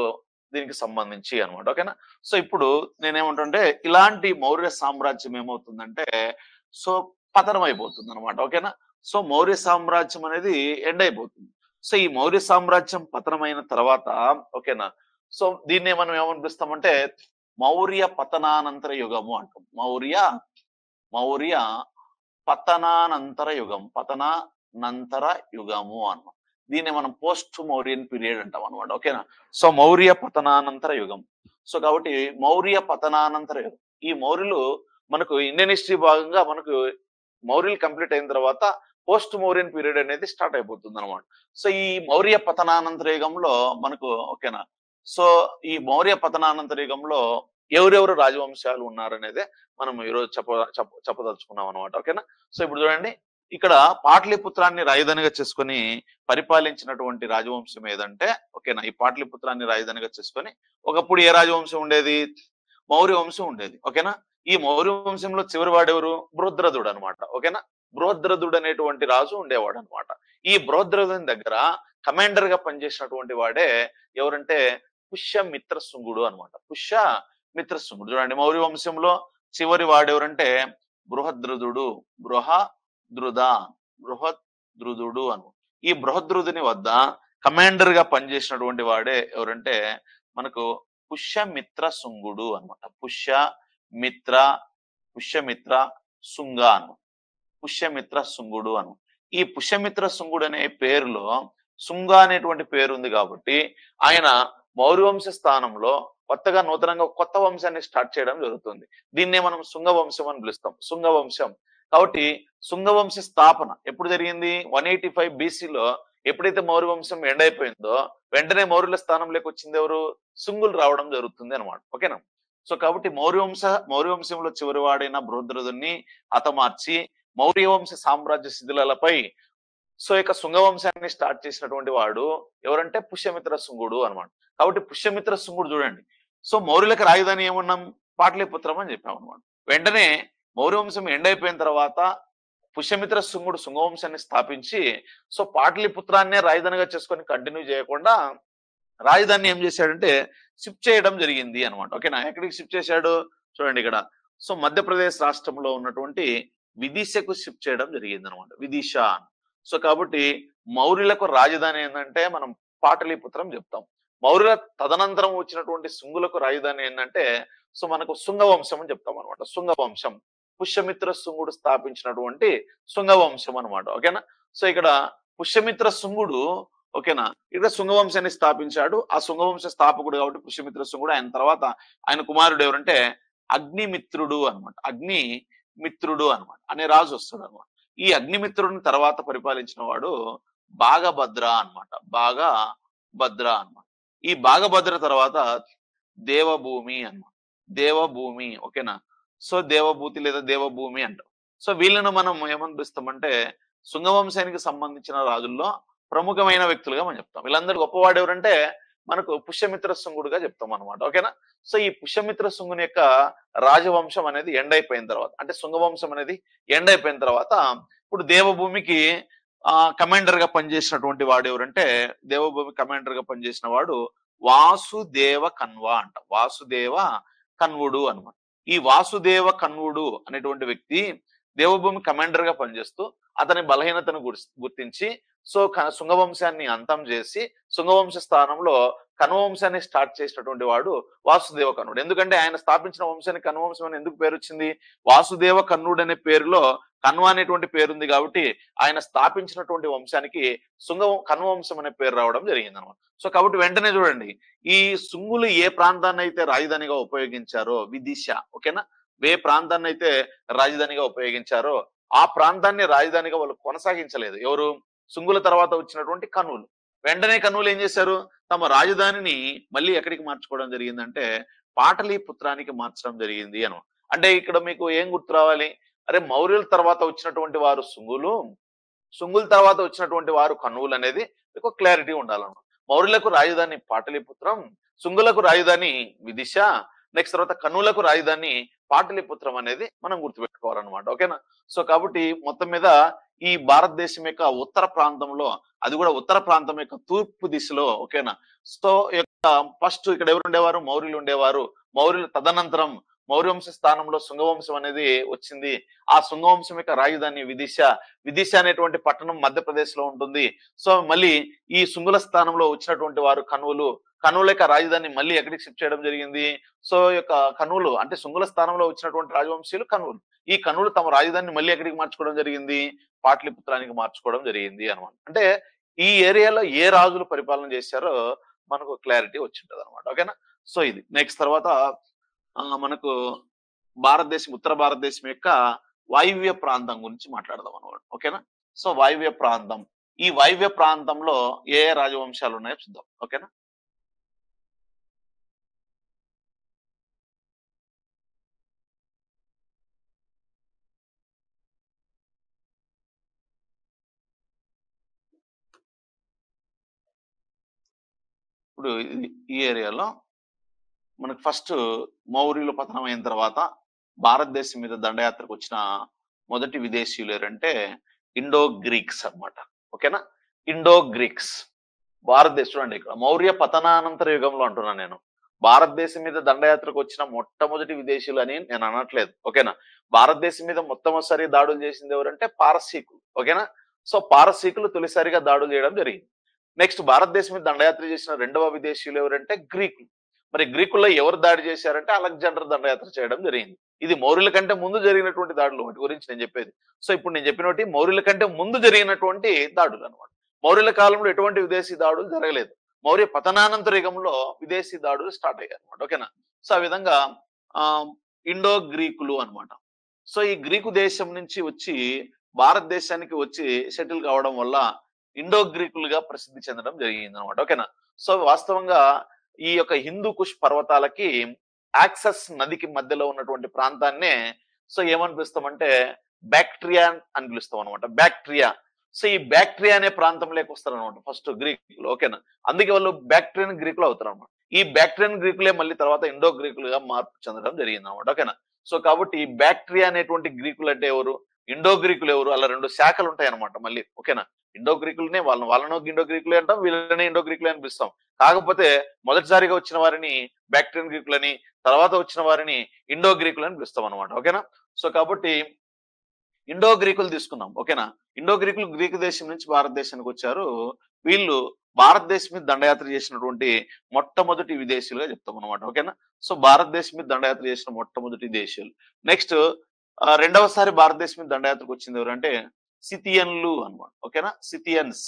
దీనికి సంబంధించి అనమాట. ఓకేనా? సో ఇప్పుడు నేనేమంటుంటే ఇలాంటి మౌర్య సామ్రాజ్యం ఏమవుతుందంటే సో పతనం అయిపోతుంది అనమాట. ఓకేనా? సో మౌర్య సామ్రాజ్యం అనేది ఎండ్ అయిపోతుంది. సో ఈ మౌర్య సామ్రాజ్యం పతనమైన తర్వాత ఓకేనా, సో దీన్ని మనం ఏమనిపిస్తామంటే మౌర్య పతనానంతర యుగము అంటాం. మౌర్య పతనానంతర యుగము అన్నాం. దీన్ని మనం పోస్ట్ మౌర్యన్ పీరియడ్ అంటాం అనమాట. ఓకేనా? సో మౌర్య పతనానంతర యుగం. సో కాబట్టి మౌర్య పతనానంతర యుగం, ఈ మౌర్యులు మనకు ఇండియన్ హిస్టరీ భాగంగా మనకు మౌర్యులు కంప్లీట్ అయిన తర్వాత పోస్ట్ మౌర్యన్ పీరియడ్ అనేది స్టార్ట్ అయిపోతుంది అనమాట. సో ఈ మౌర్య పతనానంతర యుగంలో మనకు ఓకేనా, సో ఈ మౌర్య పతనానంతర యుగంలో ఎవరెవరు రాజవంశాలు ఉన్నారనేదే మనం ఈరోజు చెప్పదలుచుకున్నాం అనమాట. ఓకేనా? సో ఇప్పుడు చూడండి, ఇక్కడ పాటలీపుత్రాన్ని రాజధానిగా చేసుకొని పరిపాలించినటువంటి రాజవంశం ఏదంటే ఓకేనా, ఈ పాటలీపుత్రాన్ని రాజధానిగా చేసుకొని ఒకప్పుడు ఏ రాజవంశం ఉండేది? మౌర్య వంశం ఉండేది. ఓకేనా? ఈ మౌర్య వంశంలో చివరి వాడెవరు? బృహద్రథుడు అనమాట. ఓకేనా? బృహద్రథుడు అనేటువంటి రాజు ఉండేవాడు అనమాట. ఈ బృహద్రథుని దగ్గర కమాండర్ గా పనిచేసినటువంటి వాడే ఎవరంటే పుష్యమిత్ర శృంగుడు అనమాట. పుష్యమిత్ర శృంగుడు. చూడండి, మౌర్య వంశంలో చివరి వాడెవరంటే బృహద్రథుడు అను. ఈ బృహద్రుదుని వద్ద కమాండర్ గా పనిచేసినటువంటి వాడే ఎవరంటే మనకు పుష్యమిత్ర శృంగుడు అనమాట. పుష్యమిత్ర శృంగ అను. పుష్యమిత్ర శృంగుడు అను. ఈ పుష్యమిత్ర శృంగుడు అనే పేరులో శృంగ అనేటువంటి పేరు ఉంది కాబట్టి ఆయన మౌర్యవంశ స్థానంలో కొత్తగా నూతనంగా ఒక కొత్త వంశాన్ని స్టార్ట్ చేయడం జరుగుతుంది. దీన్నే మనం శుంగ వంశం అని పిలుస్తాం. శుంగ వంశం. కాబట్టి శుంగ వంశ స్థాపన ఎప్పుడు జరిగింది? 185 బీసీలో ఎప్పుడైతే మౌర్య వంశం ఎండ్ అయిపోయిందో వెంటనే మౌర్యుల స్థానంలోకి వచ్చింది ఎవరు? శుంగులు రావడం జరుగుతుంది అన్నమాట. ఓకేనా? సో కాబట్టి మౌర్య వంశంలో చివరి వాడైన బృహద్రథుని హతమార్చి మౌర్య వంశ సామ్రాజ్య శిథిలాలపై సో ఇక శుంగ వంశాన్ని స్టార్ట్ చేసినటువంటి వాడు ఎవరంటే పుష్యమిత్ర శుంగుడు అన్నమాట. కాబట్టి పుష్యమిత్ర శుంగుడు చూడండి. సో మౌర్యులకు రాజధాని ఏమున్నాం? పాటలీపుత్రం అని చెప్పాం అనమాట. వెంటనే మౌర్య వంశం ఎండ్ అయిపోయిన తర్వాత పుష్యమిత్ర శుంగుడు శుంగవంశాన్ని స్థాపించి సో పాటలీపుత్రాన్నే రాజధానిగా చేసుకొని కంటిన్యూ చేయకుండా రాజధాని ఏం చేశాడంటే షిఫ్ట్ చేయడం జరిగింది అనమాట. ఓకేనా? ఎక్కడికి షిఫ్ట్ చేశాడు చూడండి ఇక్కడ. సో మధ్యప్రదేశ్ రాష్ట్రంలో ఉన్నటువంటి విదిశకు షిఫ్ట్ చేయడం జరిగింది అనమాట. విదిశ. సో కాబట్టి మౌర్యులకు రాజధాని ఏంటంటే మనం పాటలీపుత్రం చెప్తాం. మౌర్యుల తదనంతరం వచ్చినటువంటి శుంగులకు రాజధాని ఏంటంటే సో మనకు శుంగ వంశం అని చెప్తాం అనమాట. శుంగ వంశం పుష్యమిత్ర శుంగుడు స్థాపించినటువంటి శుంగ వంశం అనమాట. ఓకేనా? సో ఇక్కడ పుష్యమిత్ర శుంగుడు ఓకేనా ఇక్కడ శుంగవంశాన్ని స్థాపించాడు. ఆ శుంగవంశ స్థాపకుడు కాబట్టి పుష్యమిత్ర శుంగుడు. ఆయన తర్వాత ఆయన కుమారుడు ఎవరంటే అగ్నిమిత్రుడు అనమాట. అగ్నిమిత్రుడు అనమాట అనే రాజు వస్తాడు అనమాట. ఈ అగ్నిమిత్రుడిని తర్వాత పరిపాలించిన వాడు బాగభద్ర అనమాట. బాగభద్ర అనమాట. ఈ బాగభద్ర తర్వాత దేవభూమి అనమాట. దేవభూమి. ఓకేనా? సో దేవభూతి లేదా దేవభూమి అంటాం. సో వీళ్ళను మనం ఏమని పిలుస్తామంటే శుంగవంశానికి సంబంధించిన రాజుల్లో ప్రముఖమైన వ్యక్తులుగా మనం చెప్తాం. వీళ్ళందరూ గొప్పవాడు ఎవరంటే మనకు పుష్యమిత్ర శుంగుడుగా చెప్తాం అనమాట. ఓకేనా? సో ఈ పుష్యమిత్ర శుంగుని యొక్క రాజవంశం అనేది ఎండ్ అయిపోయిన తర్వాత అంటే శుంగవంశం అనేది ఎండ్ అయిపోయిన తర్వాత ఇప్పుడు దేవభూమికి కమాండర్ గా పనిచేసినటువంటి వాడు ఎవరంటే దేవభూమి కమాండర్ గా పనిచేసిన వాడు వాసుదేవ కన్వ అంట. వాసుదేవ కన్వుడు అనమాట. ఈ వాసుదేవ కన్వుడు అనేటువంటి వ్యక్తి దేవభూమి కమాండర్ గా పనిచేస్తూ అతని బలహీనతను గుర్తించి సో శుంగవంశాన్ని అంతం చేసి శుంగవంశ స్థానంలో కన్వవంశాన్ని స్టార్ట్ చేసినటువంటి వాడు వాసుదేవ కన్నుడు. ఎందుకంటే ఆయన స్థాపించిన వంశానికి కన్వవంశం అని ఎందుకు పేరు వచ్చింది? వాసుదేవ కన్నుడు అనే పేరులో కన్వ అనేటువంటి పేరుంది కాబట్టి ఆయన స్థాపించినటువంటి వంశానికి కన్వవంశం అనే పేరు రావడం జరిగింది అనమాట. సో కాబట్టి వెంటనే చూడండి ఈ శుంగులు ఏ ప్రాంతాన్ని అయితే రాజధానిగా ఉపయోగించారో విదిశ. ఓకేనా? ఏ ప్రాంతాన్ని అయితే రాజధానిగా ఉపయోగించారో ఆ ప్రాంతాన్ని రాజధానిగా వాళ్ళు కొనసాగించలేదు. ఎవరు? శుంగుల తర్వాత వచ్చినటువంటి కనువులు. వెంటనే కనువులు ఏం చేశారు? తమ రాజధానిని మళ్ళీ ఎక్కడికి మార్చుకోవడం జరిగిందంటే పాటలీపుత్రానికి మార్చడం జరిగింది అని. అంటే ఇక్కడ మీకు ఏం గుర్తు రావాలి? అరే మౌర్యుల తర్వాత వచ్చినటువంటి వారు శుంగులు, శుంగుల తర్వాత వచ్చినటువంటి వారు కనువులు అనేది మీకు క్లారిటీ ఉండాలన్నమాట. మౌర్యులకు రాజధాని పాటలీపుత్రం, శుంగులకు రాజధాని విదిశ, నెక్స్ట్ తర్వాత కనువులకు రాజధాని పాటలీపుత్రం అనేది మనం గుర్తుపెట్టుకోవాలన్నమాట. ఓకేనా? సో కాబట్టి మొత్తం మీద ఈ భారతదేశం యొక్క ఉత్తర ప్రాంతంలో అది కూడా ఉత్తర ప్రాంతం యొక్క తూర్పు దిశలో ఓకేనా సో ఫస్ట్ ఇక్కడ ఎవరు ఉండేవారు? మౌర్యులు ఉండేవారు. మౌర్యులు తదనంతరం మౌర్యవంశ స్థానంలో శుంగవంశం అనేది వచ్చింది. ఆ శుంగవంశం యొక్క రాజధాని విదిశ. విదిశ అనేటువంటి పట్టణం మధ్యప్రదేశ్ లో ఉంటుంది. సో మళ్ళీ ఈ శుంగుల స్థానంలో వచ్చినటువంటి వారు కనువులు. కనువుల యొక్క రాజధాని మళ్ళీ ఎక్కడికి షిఫ్ట్ చేయడం జరిగింది? సో యొక్క కనువులు అంటే శుంగుల స్థానంలో వచ్చినటువంటి రాజవంశీయులు కనువులు. ఈ కనువులు తమ రాజధానిని మళ్ళీ ఎక్కడికి మార్చుకోవడం జరిగింది? పాటలీపుత్రానికి మార్చుకోవడం జరిగింది అనమాట. అంటే ఈ ఏరియాలో ఏ రాజులు పరిపాలన చేశారో మనకు క్లారిటీ వచ్చింటది అనమాట. ఓకేనా? సో ఇది నెక్స్ట్ తర్వాత మనకు భారతదేశం ఉత్తర భారతదేశం యొక్క వాయువ్య ప్రాంతం గురించి మాట్లాడదాం అనమాట. ఓకేనా? సో వాయువ్య ప్రాంతం, ఈ వాయువ్య ప్రాంతంలో ఏ ఏ రాజవంశాలు ఉన్నాయో చూద్దాం. ఓకేనా? ఇప్పుడు ఈ ఏరియాలో మనకు ఫస్ట్ మౌర్యుల పతనం అయిన తర్వాత భారతదేశం మీద దండయాత్రకు వచ్చిన మొదటి విదేశీయులు ఎవరంటే ఇండో గ్రీక్స్ అన్నమాట. ఓకేనా? ఇండో గ్రీక్స్ భారతదేశం. చూడండి ఇక్కడ మౌర్య పతనానంతర యుగంలో అంటున్నాను నేను. భారతదేశం మీద దండయాత్రకు వచ్చిన మొట్టమొదటి విదేశీయులు అని నేను అనట్లేదు. ఓకేనా? భారతదేశం మీద మొట్టమొదటిసారి దాడులు చేసింది ఎవరంటే పారసీకులు. ఓకేనా? సో పారసీకులు తొలిసారిగా దాడులు చేయడం జరిగింది. నెక్స్ట్ భారతదేశం మీద దండయాత్ర చేసిన రెండవ విదేశీయులు ఎవరంటే గ్రీకులు. మరి గ్రీకుల్లో ఎవరు దాడి చేశారంటే అలెగ్జాండర్ దండయాత్ర చేయడం జరిగింది. ఇది మౌర్యుల కంటే ముందు జరిగినటువంటి దాడులు వాటి గురించి నేను చెప్పేది. సో ఇప్పుడు నేను చెప్పినట్టు మౌర్యుల కంటే ముందు జరిగినటువంటి దాడులు అనమాట. మౌర్యుల కాలంలో ఎటువంటి విదేశీ దాడులు జరగలేదు. మౌర్య పతనానంతర యుగంలో విదేశీ దాడులు స్టార్ట్ అయ్యాయి అనమాట. ఓకేనా. సో ఆ విధంగా ఆ ఇండో గ్రీకులు అనమాట. సో ఈ గ్రీకు దేశం నుంచి వచ్చి భారతదేశానికి వచ్చి సెటిల్ కావడం వల్ల ఇండో గ్రీకులుగా ప్రసిద్ధి చెందడం జరిగింది అనమాట. ఓకేనా. సో వాస్తవంగా ఈ యొక్క హిందూ కుష్ పర్వతాలకి యాక్సెస్ నదికి మధ్యలో ఉన్నటువంటి ప్రాంతాన్నే సో ఏమని పిలుస్తామంటే బ్యాక్ట్రియా అని పిలుస్తాం అనమాట. బ్యాక్ట్రియా. సో ఈ బ్యాక్ట్రియా అనే ప్రాంతంలోకి వస్తారు అనమాట ఫస్ట్ గ్రీకులు. ఓకేనా. అందుకే వాళ్ళు బ్యాక్ట్రియన్ గ్రీకులు అవుతారు అనమాట. ఈ బ్యాక్ట్రియన్ గ్రీకులే మళ్ళీ తర్వాత ఇండో గ్రీకులుగా మార్పు చెందడం జరిగింది అనమాట. ఓకేనా. సో కాబట్టి ఈ బ్యాక్ట్రియా అనేటువంటి గ్రీకులు అంటే ఎవరు, ఇండో గ్రీకులు ఎవరు, అలా రెండు శాఖలు ఉంటాయి అనమాట మళ్ళీ. ఓకేనా. ఇండో గ్రీకులనే వాళ్ళను ఇండో గ్రీకులే అంటాం, వీళ్ళని ఇండో గ్రీకులే అని పిలుస్తాం. కాకపోతే మొదటిసారిగా వచ్చిన వారిని బ్యాక్ట్రియన్ గ్రీకులని, తర్వాత వచ్చిన వారిని ఇండో గ్రీకులని పిలుస్తాం అనమాట. ఓకేనా. సో కాబట్టి ఇండో గ్రీకులు తీసుకున్నాం. ఓకేనా. ఇండో గ్రీకులు గ్రీకు దేశం నుంచి భారతదేశానికి వచ్చారు. వీళ్ళు భారతదేశం మీద దండయాత్ర చేసినటువంటి మొట్టమొదటి విదేశీయులుగా చెప్తాం అనమాట. ఓకేనా. సో భారతదేశం మీద దండయాత్ర చేసిన మొట్టమొదటి దేశీయులు. నెక్స్ట్ రెండవసారి భారతదేశం మీద దండయాత్రకు వచ్చింది ఎవరంటే సిథియన్లు అనమాట. ఓకేనా. సిథియన్స్,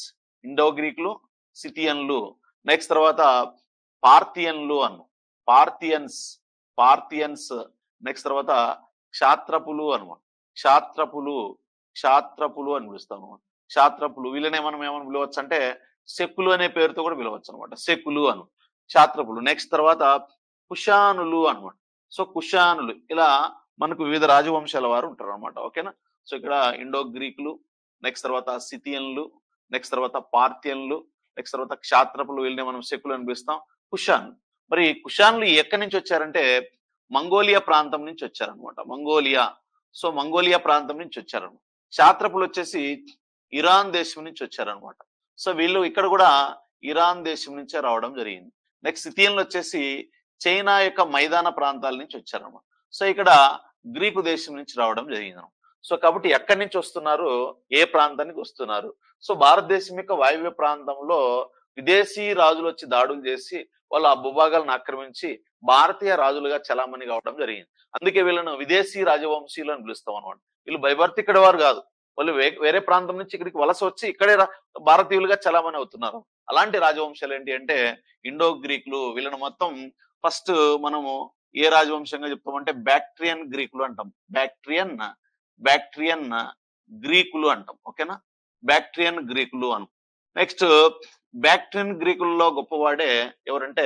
ఇండో గ్రీకులు, సిథియన్లు. నెక్స్ట్ తర్వాత పార్థియన్లు అను, పార్థియన్స్, పార్థియన్స్. నెక్స్ట్ తర్వాత క్షాత్రపులు అనమాట. క్షాత్రపులు, క్షాత్రపులు అని పిలుస్తాము. క్షాత్రపులు వీళ్ళనే మనం ఏమని పిలవచ్చు అంటే శకులు అనే పేరుతో కూడా పిలవచ్చు అనమాట. శకులు అను, క్షాత్రపులు. నెక్స్ట్ తర్వాత కుషానులు అనమాట. సో కుషానులు ఇలా మనకు వివిధ రాజవంశాల వారు ఉంటారు అనమాట. ఓకేనా. సో ఇక్కడ ఇండో గ్రీకులు, నెక్స్ట్ తర్వాత సిథియన్లు, నెక్స్ట్ తర్వాత పార్థియన్లు, నెక్స్ట్ తర్వాత క్షాత్రపులు వీళ్ళని మనం శకులు అని పిలుస్తాం. కుషాన్. మరి కుషాన్లు ఎక్కడి నుంచి వచ్చారంటే మంగోలియా ప్రాంతం నుంచి వచ్చారనమాట. మంగోలియా. సో మంగోలియా ప్రాంతం నుంచి వచ్చారనమాట. క్షాత్రపులు వచ్చేసి ఇరాన్ దేశం నుంచి వచ్చారనమాట. సో వీళ్ళు ఇక్కడ కూడా ఇరాన్ దేశం నుంచే రావడం జరిగింది. నెక్స్ట్ సిథియన్లు వచ్చేసి చైనా యొక్క మైదాన ప్రాంతాల నుంచి వచ్చారనమాట. సో ఇక్కడ గ్రీకు దేశం నుంచి రావడం జరిగింది. సో కాబట్టి ఎక్కడి నుంచి వస్తున్నారు, ఏ ప్రాంతానికి వస్తున్నారు? సో భారతదేశం యొక్క వాయువ్య ప్రాంతంలో విదేశీ రాజులు వచ్చి దాడులు చేసి వాళ్ళు ఆ భూభాగాలను ఆక్రమించి భారతీయ రాజులుగా చలామణి కావడం జరిగింది. అందుకే వీళ్ళను విదేశీ రాజవంశీయులు అని పిలుస్తాం అనమాట. వీళ్ళు బైబర్త్ ఇక్కడ వారు కాదు, వాళ్ళు వేరే ప్రాంతం నుంచి ఇక్కడికి వలస వచ్చి ఇక్కడే భారతీయులుగా చలామణి అవుతున్నారు. అలాంటి రాజవంశాలు ఏంటి అంటే ఇండో గ్రీకులు. వీళ్ళను మొత్తం ఫస్ట్ మనము ఏ రాజవంశంగా చెప్తామంటే బ్యాక్ట్రియన్ గ్రీకులు అంటాం. బ్యాక్ట్రియన్ గ్రీకులు అంటాం. ఓకేనా. బ్యాక్ట్రియన్ గ్రీకులు అని. నెక్స్ట్ బ్యాక్ట్రియన్ గ్రీకుల్లో గొప్పవాడే ఎవరంటే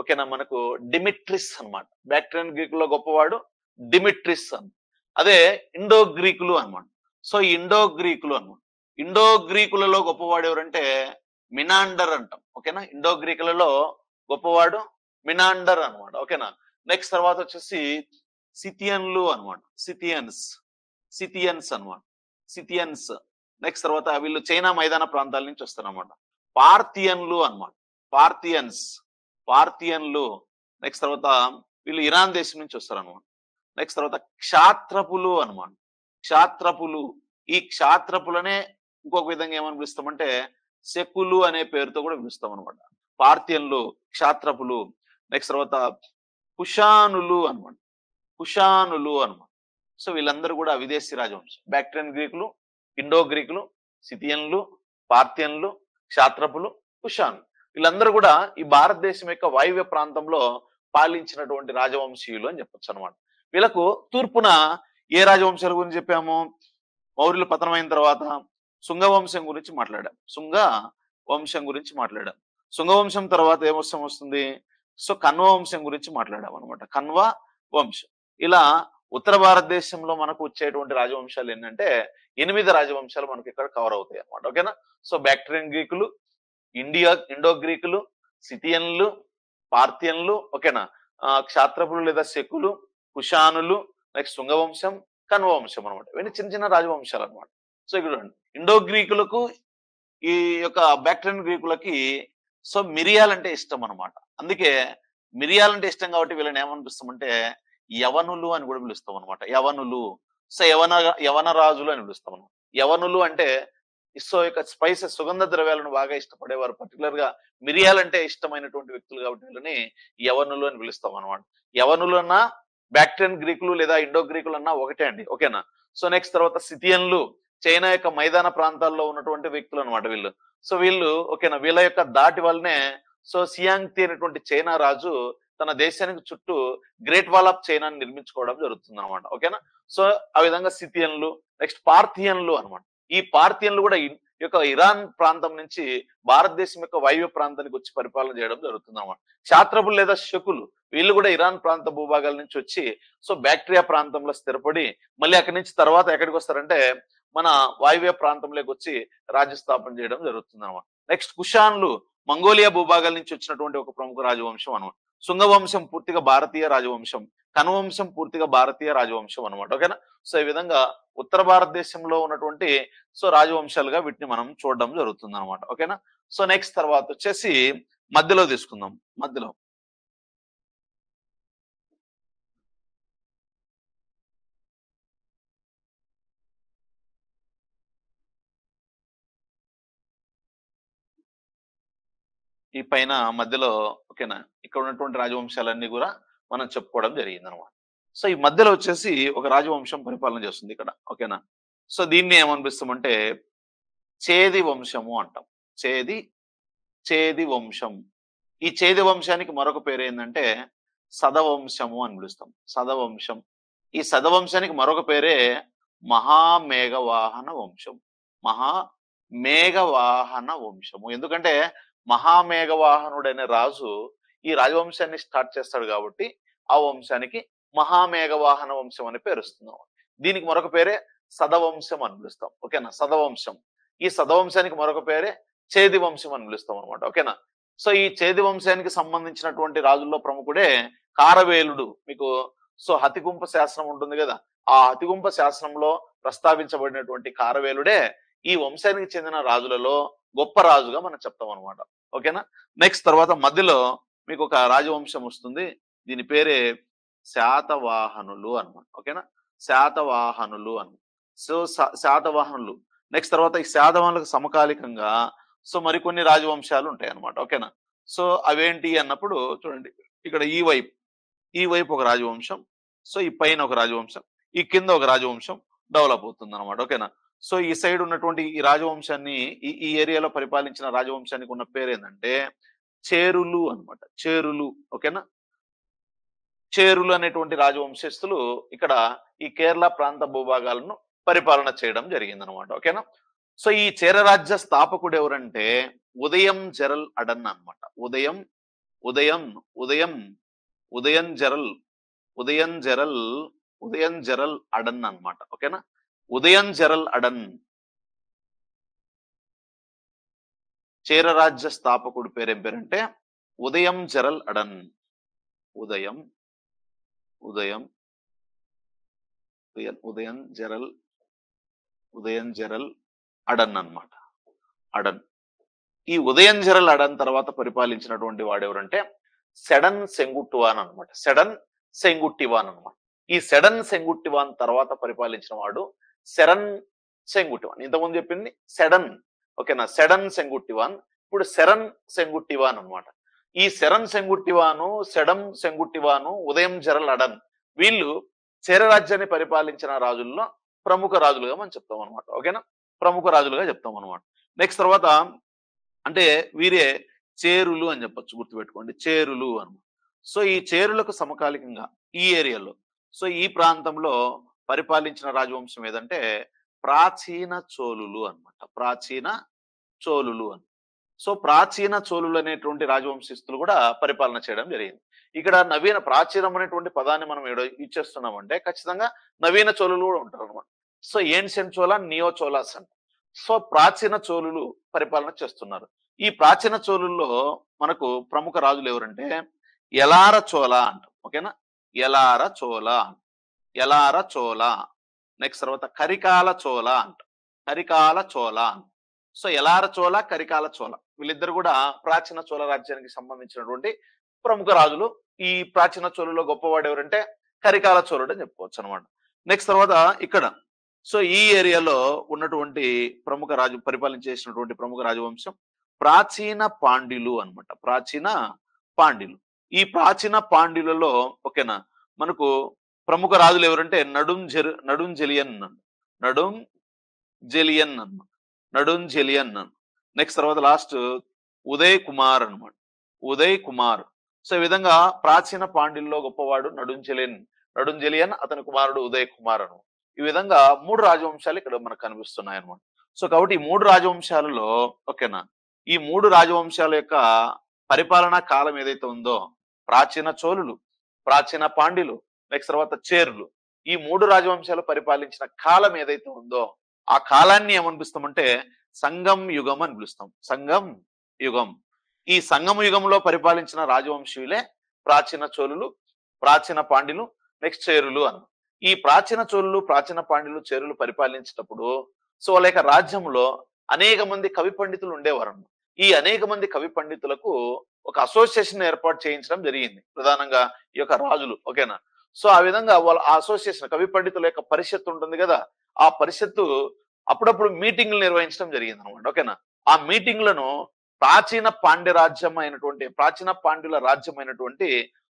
ఓకేనా మనకు డిమిట్రిస్ అన్నమాట. బ్యాక్ట్రియన్ గ్రీకుల్లో గొప్పవాడు డిమిట్రిస్ అని. అదే ఇండో గ్రీకులు అన్నమాట. సో ఇండో గ్రీకులు అన్నమాట. ఇండో గ్రీకులలో గొప్పవాడు ఎవరంటే మినాండర్ అంటాం. ఓకేనా. ఇండో గ్రీకులలో గొప్పవాడు మినాండర్ అన్నమాట. ఓకేనా. నెక్స్ట్ తర్వాత వచ్చేసి సిథియన్లు అన్నమాట. సిథియన్స్ అన్నమాట. సిథియన్స్. నెక్స్ట్ తర్వాత వీళ్ళు చైనా మైదాన ప్రాంతాల నుంచి వస్తారన్నమాట. పార్థియన్లు అన్నమాట. పార్థియన్లు. నెక్స్ట్ తర్వాత వీళ్ళు ఇరాన్ దేశం నుంచి వస్తారన్నమాట. నెక్స్ట్ తర్వాత క్షాత్రపులు అన్నమాట. క్షాత్రపులు. ఈ క్షాత్రపులనే ఇంకొక విధంగా ఏమని పిలుస్తామంటే శకులు అనే పేరుతో కూడా పిలుస్తాం అనమాట. పార్థియన్లు, క్షాత్రపులు. నెక్స్ట్ తర్వాత కుషానులు అనమాట. కుషానులు అనమాట. సో వీళ్ళందరూ కూడా విదేశీ రాజవంశం. బ్యాక్ట్రియన్ గ్రీకులు, ఇండో గ్రీకులు, సిథియన్లు, పార్థియన్లు, క్షాత్రపులు, కుషాన్. వీళ్ళందరూ కూడా ఈ భారతదేశం యొక్క వాయువ్య ప్రాంతంలో పాలించినటువంటి రాజవంశీయులు అని చెప్పొచ్చు అనమాట. వీళ్ళకు తూర్పున ఏ రాజవంశాల గురించి చెప్పాము? మౌర్యులు పతనమైన తర్వాత శుంగవంశం గురించి మాట్లాడాం. శుంగవంశం తర్వాత ఏ వంశం వస్తుంది? సో కన్వ వంశం గురించి మాట్లాడాం అనమాట. కన్వ వంశం. ఇలా ఉత్తర భారతదేశంలో మనకు వచ్చేటువంటి రాజవంశాలు ఏంటంటే 8 రాజవంశాలు మనకి ఇక్కడ కవర్ అవుతాయి అనమాట. ఓకేనా. సో బ్యాక్ట్రియన్ గ్రీకులు, ఇండో గ్రీకులు, సిథియన్లు, పార్థియన్లు, ఓకేనా, క్షాత్రపులు లేదా శకులు, కుషానులు, నెక్స్ట్ శుంగవంశం, కన్వ వంశం అనమాట. ఇవన్నీ చిన్న చిన్న రాజవంశాలు అనమాట. సో ఇక్కడ ఇండో గ్రీకులకు ఈ యొక్క బ్యాక్ట్రియన్ గ్రీకులకి సో మిరియాలంటే ఇష్టం అనమాట. అందుకే మిరియాలంటే ఇష్టం కాబట్టి వీళ్ళని ఏమనిపిస్తామంటే యవనులు అని కూడా పిలుస్తాం అనమాట. యవనులు. సో యవన రాజులు అని పిలుస్తాం అనమాట. యవనులు అంటే సో యొక్క స్పైసెస్, సుగంధ ద్రవ్యాలను బాగా ఇష్టపడేవారు. పర్టికులర్ గా మిరియాలంటే ఇష్టమైనటువంటి వ్యక్తులు కాబట్టి వీళ్ళని యవనులు అని పిలుస్తాం అనమాట. యవనులు అన్నా బ్యాక్ట్రియన్ గ్రీకులు లేదా ఇండో గ్రీకులు అన్నా ఒకటే అండి. ఓకేనా. సో నెక్స్ట్ తర్వాత సిథియన్లు, చైనా యొక్క మైదాన ప్రాంతాల్లో ఉన్నటువంటి వ్యక్తులు అనమాట వీళ్ళు. సో వీళ్ళు ఓకేనా వీళ్ళ యొక్క దాటి వల్లనే సో సియాంగ్తి అనేటువంటి చైనా రాజు తన దేశానికి చుట్టూ గ్రేట్ వాల్ ఆఫ్ చైనాని నిర్మించుకోవడం జరుగుతుంది అనమాట. ఓకేనా. సో ఆ విధంగా సిథియన్లు, నెక్స్ట్ పార్థియన్లు అనమాట. ఈ పార్థియన్లు కూడా ఈ యొక్క ఇరాన్ ప్రాంతం నుంచి భారతదేశం యొక్క వాయువ్య ప్రాంతానికి వచ్చి పరిపాలన చేయడం జరుగుతుంది అనమాట. క్షాత్రపులు లేదా శకులు వీళ్ళు కూడా ఇరాన్ ప్రాంత భూభాగాల నుంచి వచ్చి సో బ్యాక్టీరియా ప్రాంతంలో స్థిరపడి మళ్ళీ అక్కడి నుంచి తర్వాత ఎక్కడికి వస్తారంటే మన వాయువ్య ప్రాంతంలోకి వచ్చి రాజ్య స్థాపన చేయడం జరుగుతుంది అనమాట. నెక్స్ట్ కుషాన్లు మంగోలియా భూభాగాల నుంచి వచ్చినటువంటి ఒక ప్రముఖ రాజవంశం అనమాట. శుంగవంశం పూర్తిగా భారతీయ రాజవంశం, కనువంశం పూర్తిగా భారతీయ రాజవంశం అనమాట. ఓకేనా. సో ఈ విధంగా ఉత్తర భారతదేశంలో ఉన్నటువంటి సో రాజవంశాలుగా వీటిని మనం చూడడం జరుగుతుంది అనమాట. ఓకేనా. సో నెక్స్ట్ తర్వాత వచ్చేసి మధ్యలో తీసుకుందాం. మధ్యలో ఈ పైన మధ్యలో ఓకేనా ఇక్కడ ఉన్నటువంటి రాజవంశాలన్నీ కూడా మనం చెప్పుకోవడం జరిగింది అనమాట. సో ఈ మధ్యలో వచ్చేసి ఒక రాజవంశం పరిపాలన చేస్తుంది ఇక్కడ. ఓకేనా. సో దీన్ని ఏమనిపిస్తామంటే చేది వంశము అంటాం. చేది చేది వంశం. ఈ చేది వంశానికి మరొక పేరు ఏంటంటే సదవంశము అని పిలుస్తాం. సదవంశం. ఈ సదవంశానికి మరొక పేరే మహామేఘవాహన వంశం. మహామేఘవాహన వంశము. ఎందుకంటే మహామేఘవాహనుడైన రాజు ఈ రాజవంశాన్ని స్టార్ట్ చేస్తాడు కాబట్టి ఆ వంశానికి మహామేఘవాహన వంశం అని పేరు వస్తున్నాం. దీనికి మరొక పేరే సదవంశం అని పిలుస్తాం. ఓకేనా. సదవంశం. ఈ సదవంశానికి మరొక పేరే చేది వంశం అని పిలుస్తాం అనమాట. ఓకేనా. సో ఈ చేది వంశానికి సంబంధించినటువంటి రాజుల్లో ప్రముఖుడే కారవేలుడు. మీకు సో హతిగుంప శాసనం ఉంటుంది కదా, ఆ హతిగుంప శాసనంలో ప్రస్తావించబడినటువంటి కారవేలుడే ఈ వంశానికి చెందిన రాజులలో గొప్ప రాజుగా మనం చెప్తాం అనమాట. ఓకేనా. నెక్స్ట్ తర్వాత మధ్యలో మీకు ఒక రాజవంశం వస్తుంది. దీని పేరే శాతవాహనులు అనమాట. ఓకేనా. శాతవాహనులు అని. సో శాతవాహనులు. నెక్స్ట్ తర్వాత ఈ శాతవాహనులకు సమకాలికంగా సో మరికొన్ని రాజవంశాలు ఉంటాయి అనమాట. ఓకేనా. సో అవేంటి అన్నప్పుడు చూడండి ఇక్కడ ఈ వైపు ఒక రాజవంశం, సో ఈ పైన ఒక రాజవంశం, ఈ కింద ఒక రాజవంశం డెవలప్ అవుతుంది అనమాట. ఓకేనా. సో ఈ సైడ్ ఉన్నటువంటి ఈ రాజవంశాన్ని ఈ ఏరియాలో పరిపాలించిన రాజవంశానికి ఉన్న పేరు ఏంటంటే చేరులు అనమాట. చేరులు. ఓకేనా. చేరులు అనేటువంటి రాజవంశస్థులు ఇక్కడ ఈ కేరళ ప్రాంత భూభాగాలను పరిపాలన చేయడం జరిగింది అనమాట. ఓకేనా. సో ఈ చేర రాజ్య స్థాపకుడు ఎవరంటే ఉదయం జరల్ అడన్ అనమాట. ఉదయం ఉదయం ఉదయం ఉదయం జరల్ ఉదయం జరల్ ఉదయం జరల్ అడన్ అనమాట. ఓకేనా. ఉదయం జరల్ అడన్ చేర రాజ్య స్థాపకుడు పేరేం పేరంటే ఉదయం జరల్ అడన్. ఉదయం ఉదయం ఉదయం జరల్ ఉదయం జరల్ అడన్ అన్నమాట. అడన్. ఈ ఉదయం జరల్ అడన్ తర్వాత పరిపాలించినటువంటి వాడు ఎవరంటే సెడన్ సెంగుట్టివాన్ అనమాట. సెడన్ సెంగుట్టివాన్ అనమాట. ఈ సెడన్ సెంగుట్టివాన్ తర్వాత పరిపాలించిన వాడు శరణ్ సెంగుట్టివాన్. ఇంతకుముందు చెప్పింది సెడన్. ఓకేనా. సెడన్ సెంగుట్టివాన్. ఇప్పుడు శరణ్ సెంగుట్టివాన్ అనమాట. ఈ శరణ్ సెంగుట్టివాను, సెడం సెంగుట్టివాను, ఉదయం జరల్ అడన్ వీళ్ళు చేర రాజ్యాన్ని పరిపాలించిన రాజుల్లో ప్రముఖ రాజులుగా మనం చెప్తాం అనమాట. ఓకేనా. ప్రముఖ రాజులుగా చెప్తాం అనమాట. నెక్స్ట్ తర్వాత అంటే వీరే చేరులు అని చెప్పొచ్చు, గుర్తుపెట్టుకోండి. చేరులు అనమాట. సో ఈ చేరులకు సమకాలికంగా ఈ ఏరియాలో సో ఈ ప్రాంతంలో పరిపాలించిన రాజవంశం ఏదంటే ప్రాచీన చోళులు అనమాట. ప్రాచీన చోళులు అని. సో ప్రాచీన చోళులు అనేటువంటి రాజవంశస్థులు కూడా పరిపాలన చేయడం జరిగింది. ఇక్కడ నవీన ప్రాచీనం అనేటువంటి పదాన్ని మనం ఇచ్చేస్తున్నామంటే ఖచ్చితంగా నవీన చోళులు కూడా ఉంటారు అనమాట. So ancient Chola, neo Cholas అంట. సో ప్రాచీన చోళులు పరిపాలన చేస్తున్నారు. ఈ ప్రాచీన చోళుల్లో మనకు ప్రముఖ రాజులు ఎవరంటే ఎలార చోళ అంటాం. ఓకేనా. ఎలార చోళ, ఎలార చోళ. నెక్స్ట్ తర్వాత కరికాల చోళ అంట. కరికాల చోళ. సో ఎలార చోళ, కరికాల చోళ వీళ్ళిద్దరు కూడా ప్రాచీన చోళ రాజ్యానికి సంబంధించినటువంటి ప్రముఖ రాజులు. ఈ ప్రాచీన చోళులో గొప్పవాడు ఎవరంటే కరికాల చోళుడు అని చెప్పుకోవచ్చు అనమాట. నెక్స్ట్ తర్వాత ఇక్కడ సో ఈ ఏరియాలో ఉన్నటువంటి ప్రముఖ రాజు పరిపాలించేసినటువంటి ప్రముఖ రాజవంశం ప్రాచీన పాండ్యులు అనమాట. ప్రాచీన పాండ్యులు. ఈ ప్రాచీన పాండ్యులలో ఓకేనా మనకు ప్రముఖ రాజులు ఎవరంటే నడుం జెలియన్ అనమాట. నడుం జెలియన్. నెక్స్ట్ తర్వాత లాస్ట్ ఉదయ్ కుమార్ అనమాట. ఉదయ్ కుమార్. సో ఈ విధంగా ప్రాచీన పాండ్యుల్లో గొప్పవాడు నడుంజలియన్ అతని కుమారుడు ఉదయ్ కుమార్ అను. ఈ విధంగా 3 రాజవంశాలు ఇక్కడ మనకు కనిపిస్తున్నాయి అన్నమాట. సో కాబట్టి ఈ 3 రాజవంశాలలో ఓకేనా, ఈ 3 రాజవంశాల యొక్క పరిపాలనా కాలం ఏదైతే ఉందో ప్రాచీన చోళులు, ప్రాచీన పాండ్యులు, నెక్స్ట్ తర్వాత చేరులు, ఈ 3 రాజవంశాలు పరిపాలించిన కాలం ఏదైతే ఉందో ఆ కాలాన్ని ఏమనిపిస్తామంటే సంగం యుగం అని పిలుస్తాం. సంగం యుగం. ఈ సంగమ యుగంలో పరిపాలించిన రాజవంశీయులే ప్రాచీన చోళులు, ప్రాచీన పాండ్యులు, నెక్స్ట్ చేరులు అని. ఈ ప్రాచీన చోళులు, ప్రాచీన పాండ్యులు, చేరులు పరిపాలించేటప్పుడు సో వాళ్ళ యొక్క రాజ్యంలో అనేక మంది కవి పండితులు ఉండేవారు. ఈ అనేక మంది కవి పండితులకు ఒక అసోసియేషన్ ఏర్పాటు చేయించడం జరిగింది, ప్రధానంగా ఈ యొక్క రాజులు. ఓకేనా. సో ఆ విధంగా వాళ్ళ ఆ అసోసియేషన్ కవి పండితుల యొక్క పరిషత్తు ఉంటుంది కదా, ఆ పరిషత్తు అప్పుడప్పుడు మీటింగ్లు నిర్వహించడం జరిగింది అనమాట. ఓకేనా. ఆ మీటింగ్లను ప్రాచీన పాండ్య రాజ్యం అయినటువంటి, ప్రాచీన పాండ్యుల రాజ్యం అయినటువంటి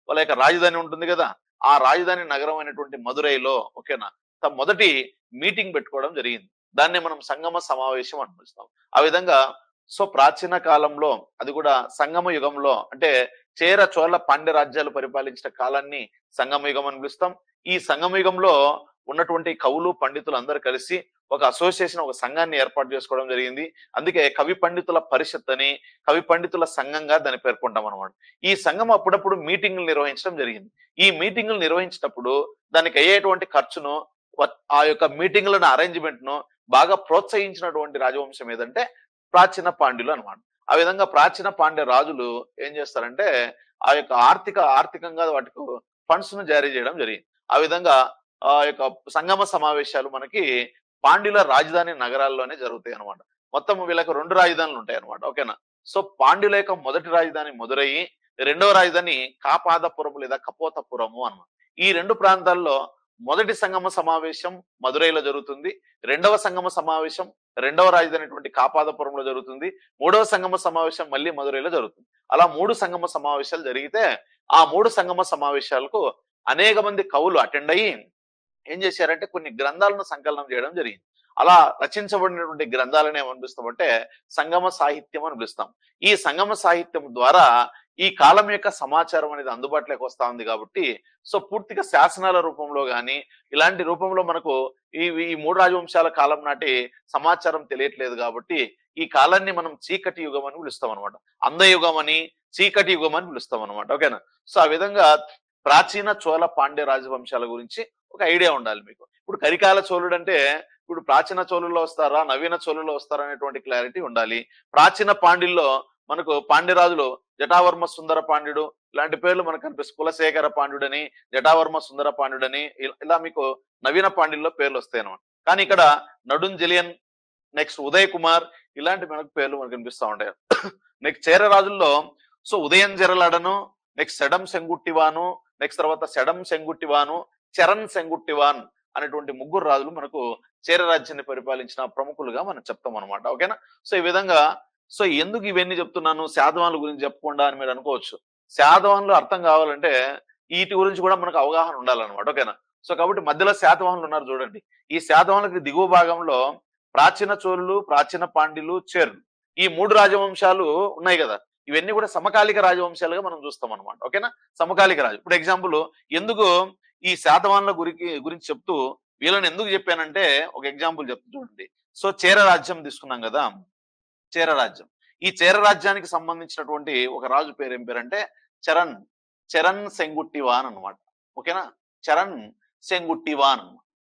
వాళ్ళ యొక్క రాజధాని ఉంటుంది కదా, ఆ రాజధాని నగరం అయినటువంటి మదురైలో ఓకేనా మొదటి మీటింగ్ పెట్టుకోవడం జరిగింది. దాన్నే మనం సంగమ సమావేశం అని పిలుస్తాం. ఆ విధంగా సో ప్రాచీన కాలంలో, అది కూడా సంగమ యుగంలో, అంటే చేర చోళ పాండ్య రాజ్యాలు పరిపాలించిన కాలాన్ని సంగమ యుగం అని పిలుస్తాం. ఈ సంగమ యుగంలో ఉన్నటువంటి కవులు పండితులు అందరూ కలిసి ఒక అసోసియేషన్, ఒక సంఘాన్ని ఏర్పాటు చేసుకోవడం జరిగింది. అందుకే కవి పండితుల పరిషత్ అని, కవి పండితుల సంఘంగా దాన్ని పేర్కొంటాం అనమాట. ఈ సంఘం అప్పుడప్పుడు మీటింగ్లు నిర్వహించడం జరిగింది. ఈ మీటింగ్లు నిర్వహించేటప్పుడు దానికి అయ్యేటువంటి ఖర్చును, ఆ యొక్క మీటింగ్లను అరేంజ్మెంట్ ను బాగా ప్రోత్సహించినటువంటి రాజవంశం ఏదంటే ప్రాచీన పాండ్యులు అనమాట. ఆ విధంగా ప్రాచీన పాండ్య రాజులు ఏం చేస్తారంటే ఆ యొక్క ఆర్థికంగా వాటికి ఫండ్స్ ను జారీ చేయడం జరిగింది. ఆ విధంగా ఆ యొక్క సంగమ సమావేశాలు మనకి పాండ్యుల రాజధాని నగరాల్లోనే జరుగుతాయి అనమాట. మొత్తం వీళ్ళకి 2 రాజధానులు ఉంటాయి అనమాట. ఓకేనా. సో పాండ్యుల యొక్క మొదటి రాజధాని మదురై, రెండవ రాజధాని కాపాదపురం లేదా కపోతపురము అన్నమాట. ఈ 2 ప్రాంతాల్లో మొదటి సంగమ సమావేశం మదురైలో జరుగుతుంది, రెండవ సంగమ సమావేశం రెండవ రాజధాని కాపాదపురంలో జరుగుతుంది, మూడవ సంగమ సమావేశం మళ్ళీ మదురైలో జరుగుతుంది. అలా 3 సంగమ సమావేశాలు జరిగితే ఆ 3 సంగమ సమావేశాలకు అనేక మంది కవులు అటెండ్ అయ్యి ఏం చేశారంటే కొన్ని గ్రంథాలను సంకలనం చేయడం జరిగింది. అలా రచించబడినటువంటి గ్రంథాలను ఏమనిపిస్తామంటే సంగమ సాహిత్యం అని పిలుస్తాం. ఈ సంగమ సాహిత్యం ద్వారా ఈ కాలం యొక్క సమాచారం అనేది అందుబాటులోకి వస్తా ఉంది కాబట్టి సో పూర్తిగా శాసనాల రూపంలో గాని ఇలాంటి రూపంలో మనకు ఈ 3 రాజవంశాల కాలం నాటి సమాచారం తెలియట్లేదు కాబట్టి ఈ కాలాన్ని మనం చీకటి యుగం అని పిలుస్తాం అనమాట. అందయుగం అని, చీకటి యుగం అని పిలుస్తాం అనమాట. ఓకేనా. సో ఆ విధంగా ప్రాచీన చోళ పాండ్య రాజవంశాల గురించి ఒక ఐడియా ఉండాలి మీకు. ఇప్పుడు కరికాల చోళుడు అంటే ఇప్పుడు ప్రాచీన చోళుల్లో వస్తారా, నవీన చోళుల్లో వస్తారా అనేటువంటి క్లారిటీ ఉండాలి. ప్రాచీన పాండ్యుల్లో మనకు పాండ్యరాజులు జటావర్మ సుందర పాండ్యుడు ఇలాంటి పేర్లు మనకు కనిపిస్తుంది. కులశేఖర పాండ్యుడని, జటావర్మ సుందర పాండ్యుడని, ఇలా మీకు నవీన పాండ్యుల్లో పేర్లు వస్తాయి అన్నమాట. కానీ ఇక్కడ నడుంజలియన్, నెక్స్ట్ ఉదయ్ కుమార్ ఇలాంటి మనకు పేర్లు మనకు కనిపిస్తూ ఉంటాయి. నెక్స్ట్ చేర రాజుల్లో సో ఉదయం జెరలాడను, నెక్స్ట్ సెడం సెంగుట్టివాను, నెక్స్ట్ తర్వాత సెడం సెంగుట్టివాను, చరణ్ సెంగుట్టివాన్ అనేటువంటి 3 రాజులు మనకు చేర రాజ్యాన్ని పరిపాలించిన ప్రముఖులుగా మనం చెప్తాం అనమాట. ఓకేనా. సో ఈ విధంగా సో ఎందుకు ఇవన్నీ చెప్తున్నాను, శాతవాహనుల గురించి చెప్పకుండా అని మీరు అనుకోవచ్చు. శాతవాహనులు అర్థం కావాలంటే వీటి గురించి కూడా మనకు అవగాహన ఉండాలన్నమాట. ఓకేనా. సో కాబట్టి మధ్యలో శాతవాహనులు ఉన్నారు చూడండి. ఈ శాతవాహనులకి దిగువ భాగంలో ప్రాచీన చోళులు, ప్రాచీన పాండ్యులు, చేరులు ఈ 3 రాజవంశాలు ఉన్నాయి కదా, ఇవన్నీ కూడా సమకాలిక రాజవంశాలుగా మనం చూస్తాం అనమాట. ఓకేనా. సమకాలిక రాజు. ఇప్పుడు ఎగ్జాంపుల్ ఎందుకు ఈ శాతవాహనుల గురించి చెప్తూ వీళ్ళని ఎందుకు చెప్పానంటే ఒక ఎగ్జాంపుల్ చెప్తూ చూడండి. సో చేర రాజ్యం తీసుకున్నాం కదా, చేర రాజ్యం. ఈ చేర రాజ్యానికి సంబంధించినటువంటి ఒక రాజు పేరు ఏం పేరంటే చరణ్ సెంగుట్టివాన్ అనమాట. ఓకేనా. చరణ్ సెంగుట్టివాన్.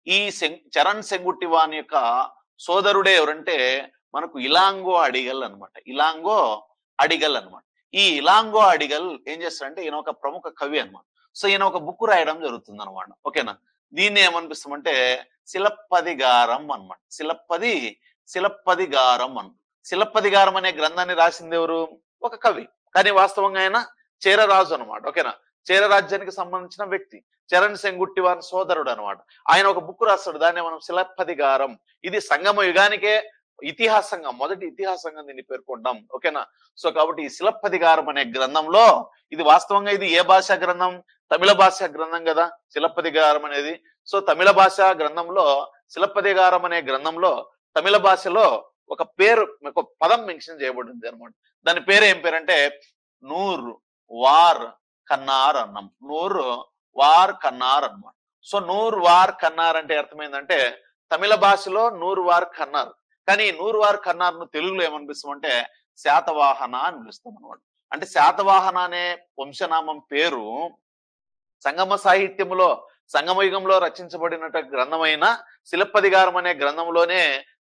ఈ చరణ్ సెంగుట్టివాన్ యొక్క సోదరుడే ఎవరంటే మనకు ఇలాంగో అడిగల్ అనమాట. ఇలాంగో అడిగల్ అనమాట. ఈ ఇలాంగో అడిగల్ ఏం చేస్తాడంటే ఈయన ఒక ప్రముఖ కవి అనమాట. సో ఈయన ఒక బుక్ రాయడం జరుగుతుంది అనమాట. ఓకేనా. దీన్ని ఏమనిపిస్తామంటే శిలప్పదిగారం అనమాట. శిలప్పదిగారం అన్న శిలప్పదిగారం అనే గ్రంథాన్ని రాసింది ఎవరు? ఒక కవి. కానీ వాస్తవంగా ఆయన చేర రాజు అనమాట. ఓకేనా. చేర రాజ్యానికి సంబంధించిన వ్యక్తి, చరణ్ సెంగుట్టివాన్ సోదరుడు అనమాట. ఆయన ఒక బుక్ రాస్తాడు, దాన్ని మనం శిలప్పదిగారం. ఇది సంగమ యుగానికే ఇతిహాసంగా, మొదటి ఇతిహాసంగా దీన్ని పేర్కొంటాం. ఓకేనా. సో కాబట్టి ఈ శిలప్పదిగారం అనే గ్రంథంలో ఇది వాస్తవంగా ఇది ఏ భాషా గ్రంథం? తమిళ భాషా గ్రంథం కదా శిలప్పదిగారం అనేది. సో తమిళ భాషా గ్రంథంలో శిలప్పదిగారం అనే గ్రంథంలో తమిళ భాషలో ఒక పేరు, ఒక పదం మెన్షన్ చేయబడింది అనమాట. దాని పేరు ఏం పేరంటే నూర్ వార్ కన్నార్ అన్నాం. నూర్ వార్ కన్నార్ అన్నమాట. సో నూర్ వార్ కన్నార్ అంటే అర్థమైందంటే తమిళ భాషలో నూర్ వార్ కన్నార్, కానీ నూర్ వార్ కన్నార్ ను తెలుగులో ఏమనిపిస్తాం అంటే శాతవాహన అని పిలుస్తాం అనమాట. అంటే శాతవాహన అనే వంశనామం పేరు సంగమ సాహిత్యములో సంగమయుగంలో రచించబడిన గ్రంథమైన శిలప్పదిగారం అనే గ్రంథంలోనే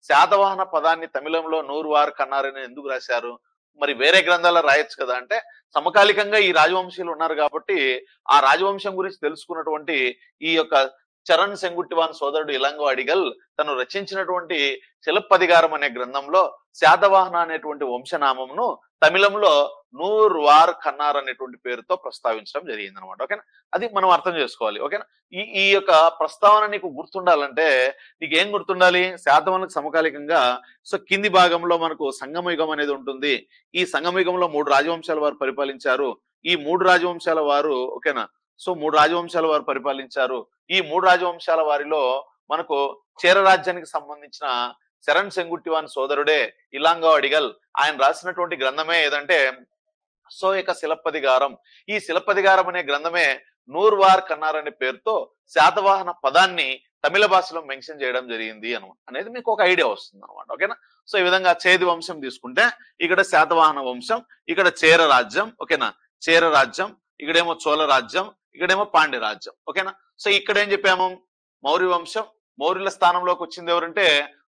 శాతవాహన పదాన్ని తమిళంలో నూరు వారు కన్నారని ఎందుకు రాశారు? మరి వేరే గ్రంథాల్లో రాయొచ్చు కదా అంటే, సమకాలికంగా ఈ రాజవంశీయులు ఉన్నారు కాబట్టి ఆ రాజవంశం గురించి తెలుసుకున్నటువంటి ఈ యొక్క చరణ్ సెంగుట్టివాన్ సోదరుడు ఇలంగో అడిగల్ తను రచించినటువంటి శిలప్పదిగారం అనే గ్రంథంలో శాతవాహన అనేటువంటి వంశనామంను తమిళంలో నూర్ వార్ కన్నార్ అనేటువంటి పేరుతో ప్రస్తావించడం జరిగింది అనమాట. ఓకేనా, అది మనం అర్థం చేసుకోవాలి. ఓకేనా, ఈ యొక్క ప్రస్తావన నీకు గుర్తుండాలంటే నీకు ఏం గుర్తుండాలి? శాతవాహనకు సమకాలికంగా సో కింది భాగంలో మనకు సంగమయుగం అనేది ఉంటుంది. ఈ సంగమయుగంలో 3 రాజవంశాల వారు పరిపాలించారు. ఈ 3 రాజవంశాల వారు ఓకేనా, సో 3 రాజవంశాల వారు పరిపాలించారు. ఈ 3 రాజవంశాల వారిలో మనకు చేర రాజ్యానికి సంబంధించిన శరణ్ సెంగుట్టివాన్ సోదరుడే ఇలాంగో అడిగల్. ఆయన రాసినటువంటి గ్రంథమే ఏదంటే సో ఇక శిలప్పదిగారం. ఈ శిలప్పదిగారం అనే గ్రంథమే నూర్వార్ కన్నార్ అనే పేరుతో శాతవాహన పదాన్ని తమిళ భాషలో మెన్షన్ చేయడం జరిగింది అనేది మీకు ఒక ఐడియా వస్తుంది అనమాట. ఓకేనా, సో ఈ విధంగా చేది వంశం తీసుకుంటే ఇక్కడ శాతవాహన వంశం, ఇక్కడ చేర రాజ్యం. ఓకేనా, చేర రాజ్యం, ఇక్కడేమో చోళ రాజ్యం, ఇక్కడేమో పాండ్య రాజ్యం. ఓకేనా, సో ఇక్కడ ఏం చెప్పాము? మౌర్య వంశం. మౌర్యుల స్థానంలోకి వచ్చింది ఎవరంటే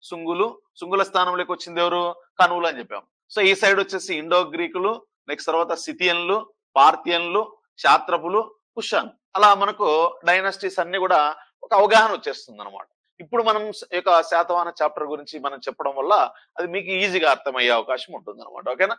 సుంగులు. సుంగుల స్థానంలోకి వచ్చింది ఎవరు? కనువులు అని చెప్పాము. సో ఈ సైడ్ వచ్చేసి ఇండో గ్రీకులు, నెక్స్ట్ తర్వాత సిథియన్లు, పార్థియన్లు, క్షాత్రపులు, కుషాన్. అలా మనకు డైనాసిటీస్ అన్ని కూడా ఒక అవగాహన వచ్చేస్తుంది అనమాట. ఇప్పుడు మనం శాతవాహన చాప్టర్ గురించి మనం చెప్పడం వల్ల అది మీకు ఈజీగా అర్థమయ్యే అవకాశం ఉంటుంది అనమాట. ఓకేనా.